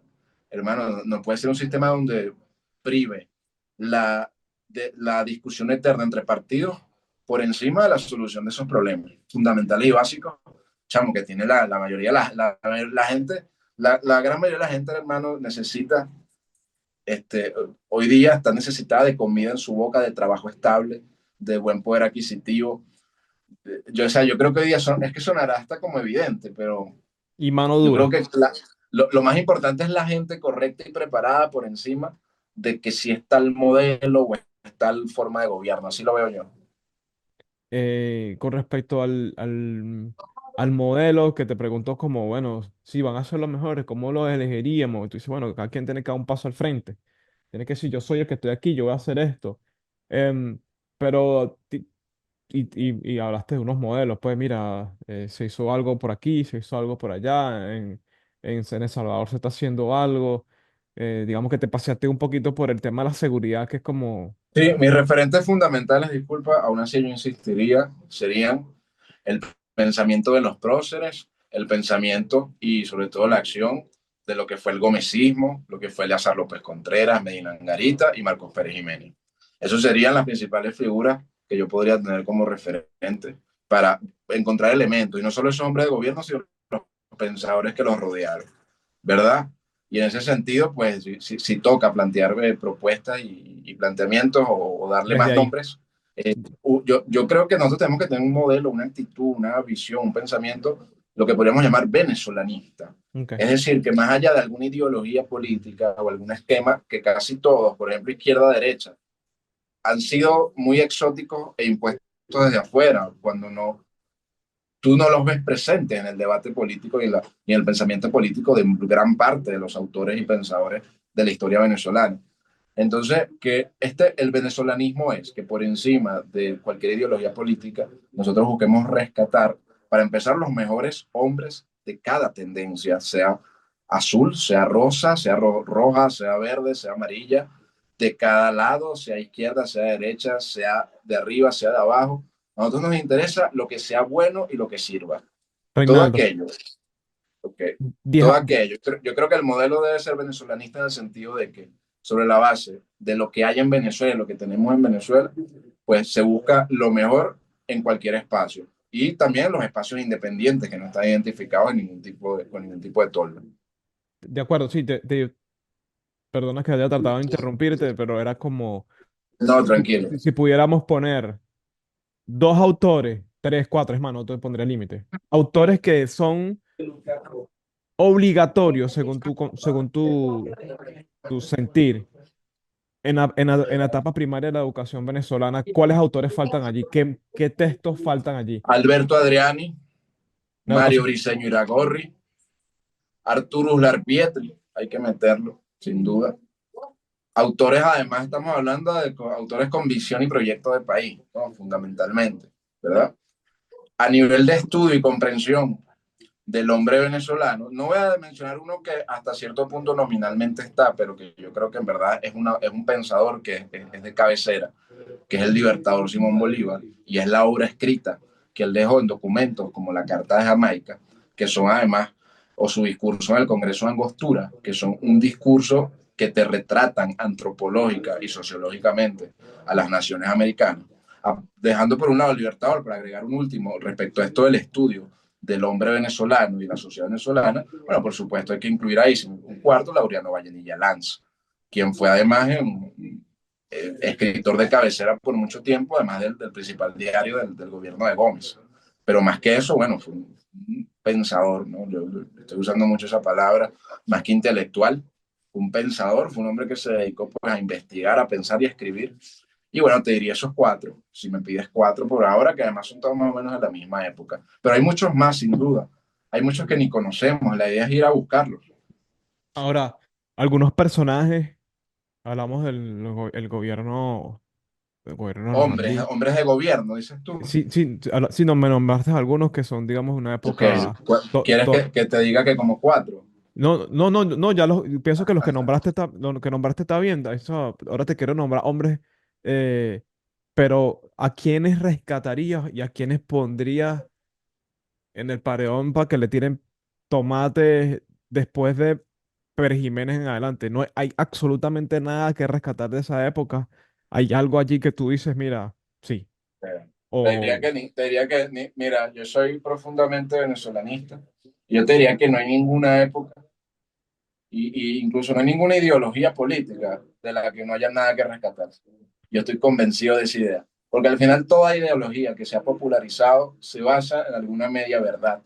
S3: hermano, no puede ser un sistema donde prive la, la discusión eterna entre partidos por encima de la solución de esos problemas fundamentales y básicos, chamo, que tiene la mayoría, la gente, la gran mayoría de la gente, hermano, necesita hoy día está necesitada de comida en su boca, de trabajo estable, de buen poder adquisitivo. O sea, yo creo que hoy día es que sonará hasta como evidente, pero
S2: Y mano
S3: yo creo
S2: dura.
S3: que lo más importante es la gente correcta y preparada por encima de que si es tal modelo o es tal forma de gobierno. Así lo veo yo.
S2: Con respecto al modelo que te preguntó como, bueno, si van a ser los mejores, ¿cómo los elegiríamos? Y tú dices, bueno, cada quien tiene que dar un paso al frente. Tiene que decir, yo soy el que estoy aquí, yo voy a hacer esto. Em, pero, y hablaste de unos modelos, pues mira, se hizo algo por aquí, se hizo algo por allá, en El Salvador se está haciendo algo. Digamos que te paseaste un poquito por el tema de la seguridad, que es como...
S3: Sí, mis referentes fundamentales, disculpa, aún así yo insistiría, serían el pensamiento de los próceres, el pensamiento y sobre todo la acción de lo que fue el gomecismo, lo que fue Eleazar López Contreras, Medina Angarita y Marcos Pérez Jiménez. Esas serían las principales figuras que yo podría tener como referente para encontrar elementos, y no solo esos hombres de gobierno, sino los pensadores que los rodearon, ¿verdad? Y en ese sentido, pues si toca plantear propuestas y planteamientos o darle
S2: Desde
S3: más
S2: ahí.
S3: nombres. Yo creo que nosotros tenemos que tener un modelo, una actitud, una visión, un pensamiento, lo que podríamos llamar venezolanista.
S2: Ok.
S3: Es decir, que más allá de alguna ideología política o algún esquema que casi todos, por ejemplo, izquierda-derecha, han sido muy exóticos e impuestos desde afuera, cuando no, tú no los ves presentes en el debate político y en el pensamiento político de gran parte de los autores y pensadores de la historia venezolana. Entonces, el venezolanismo es que por encima de cualquier ideología política, nosotros busquemos rescatar, para empezar, los mejores hombres de cada tendencia, sea azul, sea rosa, sea roja, sea verde, sea amarilla, de cada lado, sea izquierda, sea derecha, sea de arriba, sea de abajo. A nosotros nos interesa lo que sea bueno y lo que sirva. Todo
S2: Reinaldo,
S3: aquello, okay. Todo
S2: deja-
S3: aquello. Yo creo que el modelo debe ser venezolanista en el sentido de que sobre la base de lo que hay en Venezuela, lo que tenemos en Venezuela, pues se busca lo mejor en cualquier espacio. Y también en los espacios independientes que no están identificados en con ningún tipo de toldo.
S2: de acuerdo, sí, perdona que haya tratado de interrumpirte, pero era como,
S3: No, tranquilo.
S2: si pudiéramos poner dos autores, tres, cuatro, es más, no te pondré límite. Autores que son obligatorios según tu sentir en la etapa primaria de la educación venezolana. ¿Cuáles autores faltan allí? ¿Qué textos faltan allí?
S3: Alberto Adriani,
S2: La
S3: Mario
S2: educación.
S3: Briceño Iragorri, Arturo Pietri, hay que meterlo, sin duda. Autores, además, estamos hablando de autores con visión y proyecto de país, ¿no? Fundamentalmente, ¿verdad? A nivel de estudio y comprensión del hombre venezolano, no voy a mencionar uno que hasta cierto punto nominalmente está, pero que yo creo que en verdad es un pensador que es de cabecera, que es el libertador Simón Bolívar, y es la obra escrita que él dejó en documentos como la Carta de Jamaica, que son además, o su discurso en el Congreso de Angostura, que son un discurso que te retratan antropológica y sociológicamente a las naciones americanas. Dejando por un lado el Libertador, para agregar un último respecto a esto del estudio del hombre venezolano y la sociedad venezolana, bueno, por supuesto hay que incluir ahí un cuarto, Laureano Vallenilla Lanz, quien fue además escritor de cabecera por mucho tiempo, además del principal diario del gobierno de Gómez. Pero más que eso, bueno, fue un pensador, ¿no? Yo estoy usando mucho esa palabra, más que intelectual, un pensador, fue un hombre que se dedicó pues, a investigar, a pensar y a escribir. Y bueno, te diría esos cuatro, si me pides cuatro por ahora, que además son todos más o menos de la misma época. Pero hay muchos más, sin duda. Hay muchos que ni conocemos, la idea es ir a buscarlos.
S2: Ahora, algunos personajes, hablamos el gobierno
S3: Hombres,
S2: Normandí.
S3: hombres de gobierno, dices tú.
S2: Sí, sí, sí, no, me nombraste algunos que son, digamos, una
S3: Ok,
S2: época.
S3: ¿quieres que te diga que como cuatro?
S2: No, no, no, no, pienso que los que nombraste lo que nombraste está bien. Eso, ahora te quiero nombrar hombres, eh, pero ¿a quiénes rescatarías y a quiénes pondrías en el paredón para que le tiren tomates después de Pérez Jiménez en adelante? No hay absolutamente nada que rescatar de esa época. Hay algo allí que tú dices, mira, sí. O
S3: Te diría que mira, yo soy profundamente venezolanista. Yo te diría que no hay ninguna época y incluso no hay ninguna ideología política de la que no haya nada que rescatar. Yo estoy convencido de esa idea, porque al final toda ideología que se ha popularizado se basa en alguna media verdad,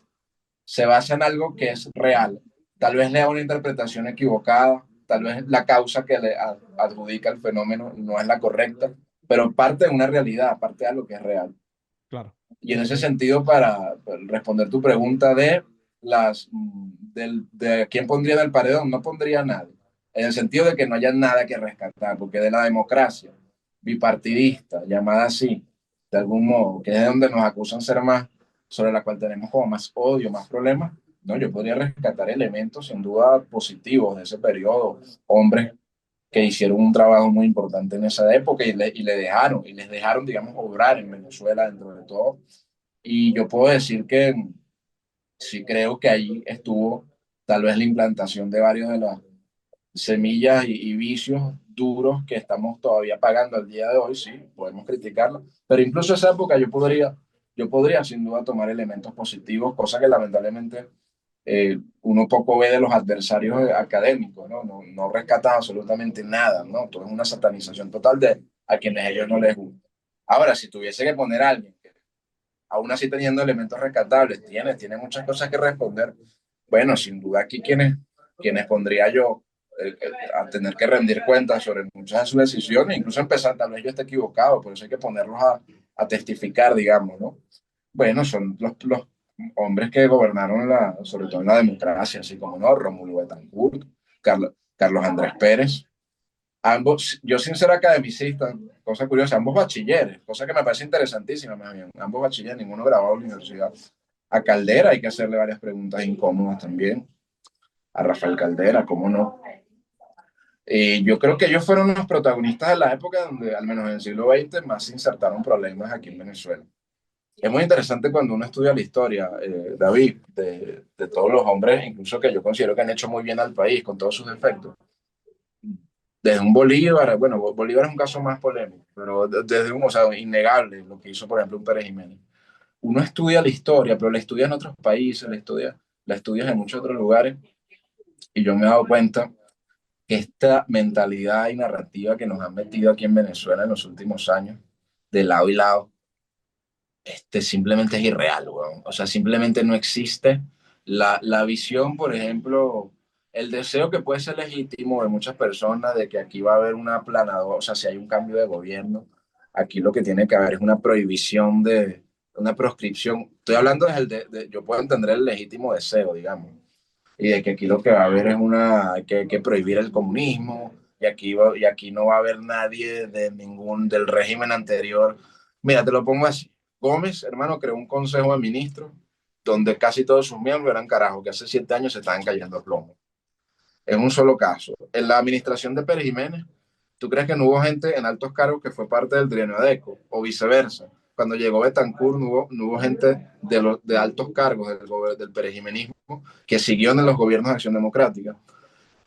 S3: se basa en algo que es real. Tal vez le da una interpretación equivocada, tal vez la causa que le adjudica el fenómeno no es la correcta, pero parte de una realidad, parte de algo que es real.
S2: claro.
S3: Y en ese sentido, para responder tu pregunta de quién pondría en el paredón, no pondría a nadie. en el sentido de que no haya nada que rescatar, porque de la democracia bipartidista, llamada así, de algún modo, que es de donde nos acusan ser más, sobre la cual tenemos como más odio, más problemas, no, yo podría rescatar elementos sin duda positivos de ese periodo, hombres que hicieron un trabajo muy importante en esa época y les dejaron, digamos, obrar en Venezuela dentro de todo. Y yo puedo decir que sí creo que ahí estuvo tal vez la implantación de varios de las semillas y vicios duros que estamos todavía pagando al día de hoy, sí, podemos criticarlo, pero incluso esa época yo podría sin duda tomar elementos positivos, cosa que lamentablemente uno poco ve de los adversarios académicos, ¿no? No, no rescatan absolutamente nada, ¿no? Todo es una satanización total de a quienes a ellos no les gusta. Ahora, si tuviese que poner a alguien que aún así teniendo elementos rescatables, tiene muchas cosas que responder, bueno, sin duda aquí quienes pondría yo a tener que rendir cuentas sobre muchas de sus decisiones, incluso empezar, tal vez yo esté equivocado, por eso hay que ponerlos a testificar, digamos, ¿no? Bueno, son los hombres que gobernaron sobre todo en la democracia, así como no, Rómulo Betancourt, Carlos Andrés Pérez, ambos, yo sin ser academicista, cosa curiosa, ambos bachilleres, cosa que me parece interesantísima, más bien, ambos bachilleres, ninguno grabado en la universidad. A Caldera hay que hacerle varias preguntas incómodas también, a Rafael Caldera, ¿cómo no? Yo creo que ellos fueron los protagonistas de la época donde, al menos en el siglo XX, más se insertaron problemas aquí en Venezuela. Es muy interesante cuando uno estudia la historia, David, de todos los hombres, incluso que yo considero que han hecho muy bien al país con todos sus defectos. Desde un Bolívar, bueno, Bolívar es un caso más polémico, pero desde un, o sea, innegable lo que hizo, por ejemplo, un Pérez Jiménez. Uno estudia la historia, pero la estudia en otros países, la estudias en muchos otros lugares, y yo me he dado cuenta que esta mentalidad y narrativa que nos han metido aquí en Venezuela en los últimos años, de lado y lado, simplemente es irreal, weón. O sea, simplemente no existe la visión, por ejemplo, el deseo que puede ser legítimo de muchas personas de que aquí va a haber una aplanadora, o sea, si hay un cambio de gobierno, aquí lo que tiene que haber es una prohibición una proscripción. Estoy hablando yo puedo entender el legítimo deseo, digamos, y de que aquí lo que va a haber es hay que prohibir el comunismo, y aquí no va a haber nadie del régimen anterior. Mira, te lo pongo así. Gómez, hermano, creó un consejo de ministros donde casi todos sus miembros eran carajos que hace 7 años se estaban cayendo a plomo. En un solo caso. En la administración de Pérez Jiménez, ¿tú crees que no hubo gente en altos cargos que fue parte del trienio de ECO? O viceversa. Cuando llegó Betancourt, no hubo gente de altos cargos del perejimenismo que siguió en los gobiernos de Acción Democrática.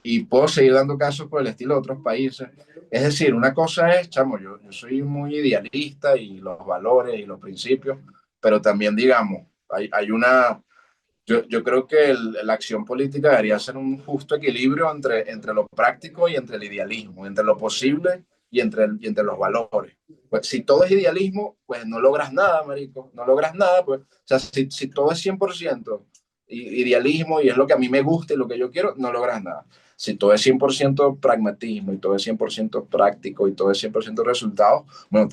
S3: Y puedo seguir dando casos por el estilo de otros países. Es decir, una cosa es, chamo, yo soy muy idealista y los valores y los principios, pero también, digamos, hay una, yo creo que la acción política debería ser un justo equilibrio entre lo práctico y entre el idealismo, entre lo posible y entre los valores. Pues si todo es idealismo, pues no logras nada, marico, no logras nada, pues, o sea, si todo es 100% idealismo y es lo que a mí me gusta y lo que yo quiero, no logras nada. Si todo es 100% pragmatismo y todo es 100% práctico y todo es 100% resultado, bueno,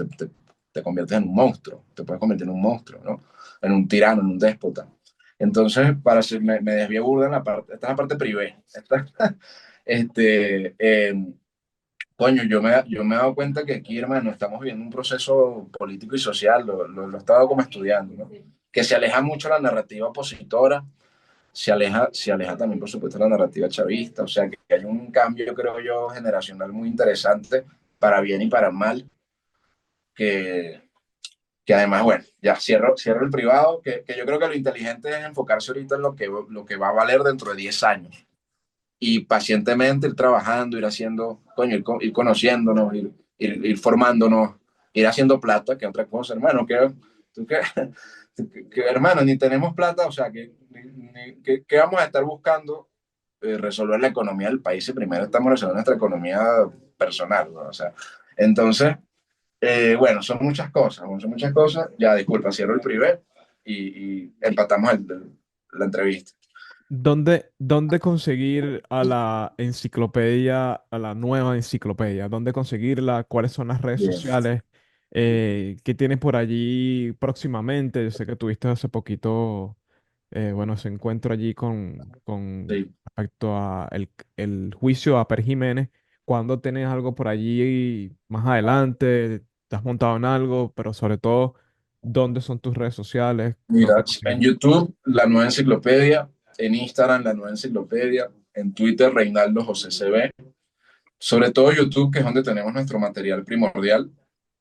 S3: te conviertes en un monstruo, te puedes convertir en un monstruo, ¿no? En un tirano, en un déspota. Entonces, me desvié burda en la parte, esta es la parte privé. Este, coño, yo me he dado cuenta que aquí, hermano, estamos viviendo un proceso político y social, lo he estado como estudiando, ¿no? Que se aleja mucho la narrativa opositora, se aleja también, por supuesto, la narrativa chavista, o sea, que hay un cambio, creo yo, generacional muy interesante, para bien y para mal, que, que además, bueno, ya cierro el privado, que yo creo que lo inteligente es enfocarse ahorita en lo que va a valer dentro de 10 años y pacientemente ir trabajando, ir haciendo, coño, ir conociéndonos, ir formándonos, ir haciendo plata, que otra cosa, hermano, tú que, hermano, ni tenemos plata, o sea, que vamos a estar buscando resolver la economía del país y primero estamos resolviendo nuestra economía personal, ¿no? O sea, entonces, bueno, son muchas cosas. Ya, disculpa, cierro el privé y empatamos la entrevista.
S2: ¿Dónde conseguir a la enciclopedia, a la nueva enciclopedia? ¿Dónde conseguirla? ¿Cuáles son las redes
S3: Bien.
S2: sociales? ¿Qué tienes por allí próximamente? Yo sé que tuviste hace poquito bueno, ese encuentro allí con
S3: Sí.
S2: respecto a el juicio a Per Jiménez. ¿Cuándo tenés algo por allí más adelante? ¿Te has montado en algo? Pero sobre todo, ¿dónde son tus redes sociales? ¿Dónde
S3: Mira, en
S2: conseguimos?
S3: YouTube, La Nueva Enciclopedia, en Instagram, La Nueva Enciclopedia, en Twitter, Reinaldo José CB, sobre todo YouTube, que es donde tenemos nuestro material primordial,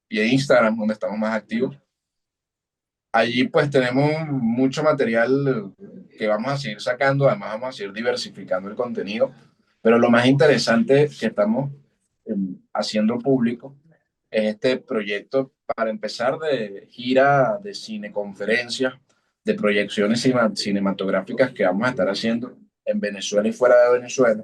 S3: y en Instagram, donde estamos más activos. Allí pues tenemos mucho material que vamos a seguir sacando, además vamos a seguir diversificando el contenido, pero lo más interesante que estamos haciendo público es este proyecto para empezar de gira de cineconferencias, de proyecciones cinematográficas que vamos a estar haciendo en Venezuela y fuera de Venezuela,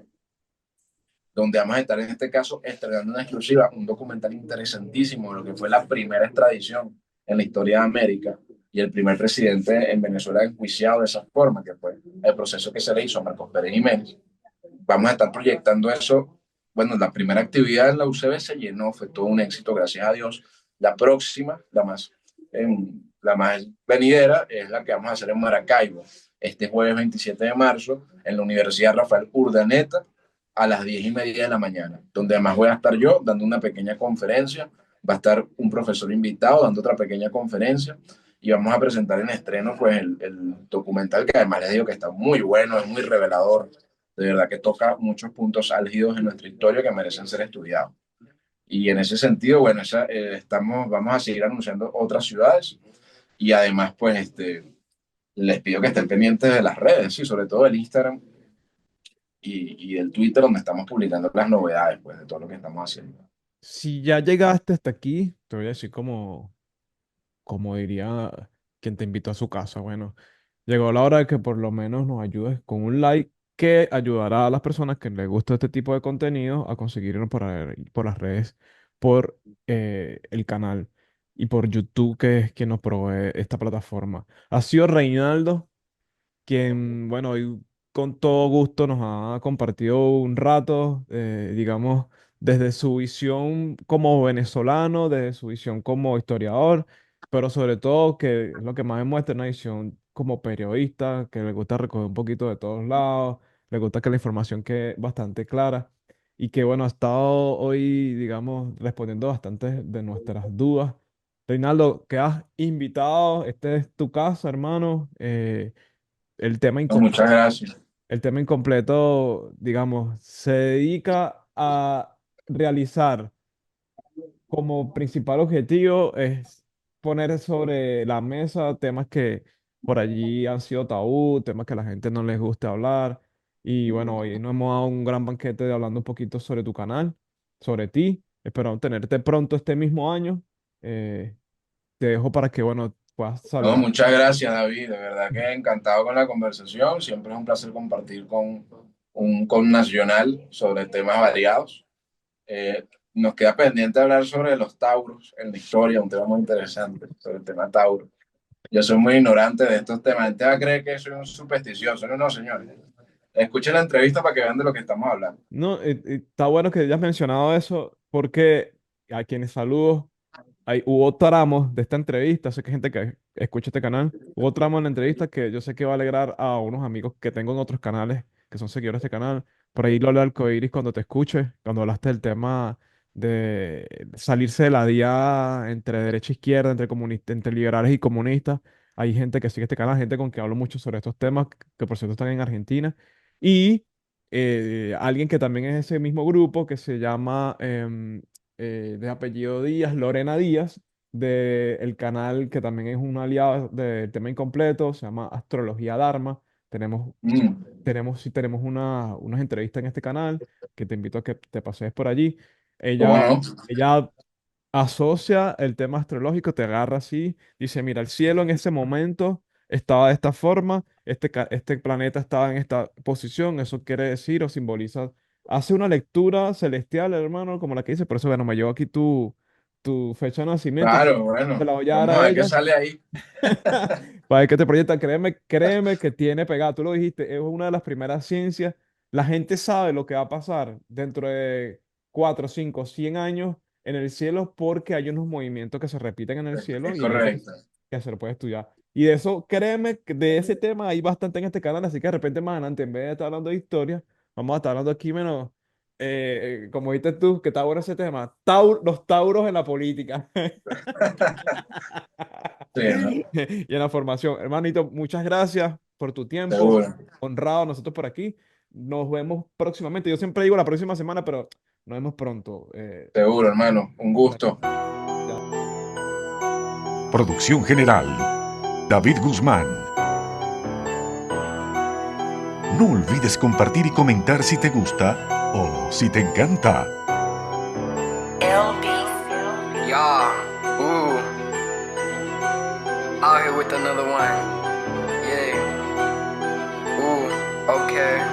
S3: donde vamos a estar en este caso estrenando una exclusiva, un documental interesantísimo de lo que fue la primera extradición en la historia de América y el primer presidente en Venezuela enjuiciado de esa forma, que fue el proceso que se le hizo a Marcos Pérez Jiménez. Vamos a estar proyectando eso. Bueno, la primera actividad en la UCB se llenó, fue todo un éxito, gracias a Dios. La próxima, la más venidera, es la que vamos a hacer en Maracaibo, este jueves 27 de marzo, en la Universidad Rafael Urdaneta, a las 10:30 de la mañana, donde además voy a estar yo dando una pequeña conferencia, va a estar un profesor invitado dando otra pequeña conferencia, y vamos a presentar en estreno pues el documental, que además les digo que está muy bueno, es muy revelador, de verdad que toca muchos puntos álgidos en nuestra historia que merecen ser estudiados. Y en ese sentido, bueno, vamos a seguir anunciando otras ciudades, y además pues les pido que estén pendientes de las redes, sí, sobre todo el Instagram y el Twitter, donde estamos publicando las novedades pues, de todo lo que estamos haciendo.
S2: Si ya llegaste hasta aquí, te voy a decir como diría quien te invitó a su casa. Bueno, llegó la hora de que por lo menos nos ayudes con un like que ayudará a las personas que les gusta este tipo de contenido a conseguirlo por las redes, por el canal y por YouTube, que es quien nos provee esta plataforma. Ha sido Reinaldo quien, bueno, hoy con todo gusto nos ha compartido un rato, digamos, desde su visión como venezolano, desde su visión como historiador, pero sobre todo que es lo que más demuestra una visión como periodista, que le gusta recoger un poquito de todos lados, le gusta que la información quede bastante clara y que, bueno, ha estado hoy, digamos, respondiendo bastantes de nuestras dudas. Reinaldo, quedas invitado, este es tu casa, hermano. El tema
S3: No, muchas
S2: incompleto,
S3: gracias.
S2: el tema incompleto, digamos, se dedica a realizar como principal objetivo es poner sobre la mesa temas que por allí han sido tabú, temas que a la gente no les gusta hablar. Y bueno, hoy nos hemos dado un gran banquete de hablando un poquito sobre tu canal, sobre ti. Esperamos tenerte pronto este mismo año. Eh, Te dejo para que, bueno, puedas
S3: No,
S2: saludar.
S3: muchas gracias, David. De verdad que encantado con la conversación. Siempre es un placer compartir con un nacional sobre temas variados. Nos queda pendiente hablar sobre los tauros en la historia, un tema muy interesante sobre el tema tauro. Yo soy muy ignorante de estos temas. La gente va a creer que soy un supersticioso. No, no, señores. Escuchen la entrevista para que vean de lo que estamos hablando.
S2: No, está bueno que hayas mencionado eso porque a quienes saludo, hubo tramos de esta entrevista, sé que hay gente que escucha este canal, hubo tramos en la entrevista que yo sé que va a alegrar a unos amigos que tengo en otros canales, que son seguidores de este canal. Por ahí lo hablé al Coiris cuando te escuche, cuando hablaste del tema de salirse de la diada entre derecha e izquierda, entre liberales y comunistas. Hay gente que sigue este canal, gente con que hablo mucho sobre estos temas, que por cierto están en Argentina. Y alguien que también es ese mismo grupo, que se llama de apellido Díaz, Lorena Díaz, del canal que también es un aliado del tema incompleto, se llama Astrología Dharma. Tenemos,
S3: Mm,
S2: sí, tenemos unas entrevistas en este canal que te invito a que te pases por allí.
S3: ¿cómo
S2: Ella,
S3: no?
S2: ella asocia el tema astrológico, te agarra así, dice, mira, el cielo en ese momento estaba de esta forma, este planeta estaba en esta posición, eso quiere decir o simboliza, hace una lectura celestial, hermano, como la que dice, por eso, bueno, me llevo aquí tu fecha de nacimiento,
S3: Claro,
S2: te
S3: bueno.
S2: la voy a dar
S3: Vamos a
S2: a
S3: ver qué
S2: ella,
S3: sale ahí.
S2: para ver qué te proyecta, créeme que tiene pegado, tú lo dijiste, es una de las primeras ciencias, la gente sabe lo que va a pasar dentro de 4, 5, 100 años en el cielo porque hay unos movimientos que se repiten en el cielo
S3: Es
S2: y eso
S3: correcto.
S2: que se lo puede estudiar. Y de eso, créeme, que de ese tema hay bastante en este canal, así que de repente más adelante, en vez de estar hablando de historia, vamos a estar hablando aquí menos, como dijiste tú, que está bueno ese tema, los tauros en la política
S3: Sí, ¿no?
S2: y en la formación. Hermanito, muchas gracias por tu tiempo,
S3: Seguro,
S2: honrado nosotros por aquí. Nos vemos próximamente. Yo siempre digo la próxima semana, pero nos vemos pronto.
S3: seguro, hermano. Un gusto.
S2: Ya.
S1: Producción general, David Guzmán. No olvides compartir y comentar si te gusta o si te encanta.
S4: Yeah, ooh, out here with another one. Yeah, ooh, okay.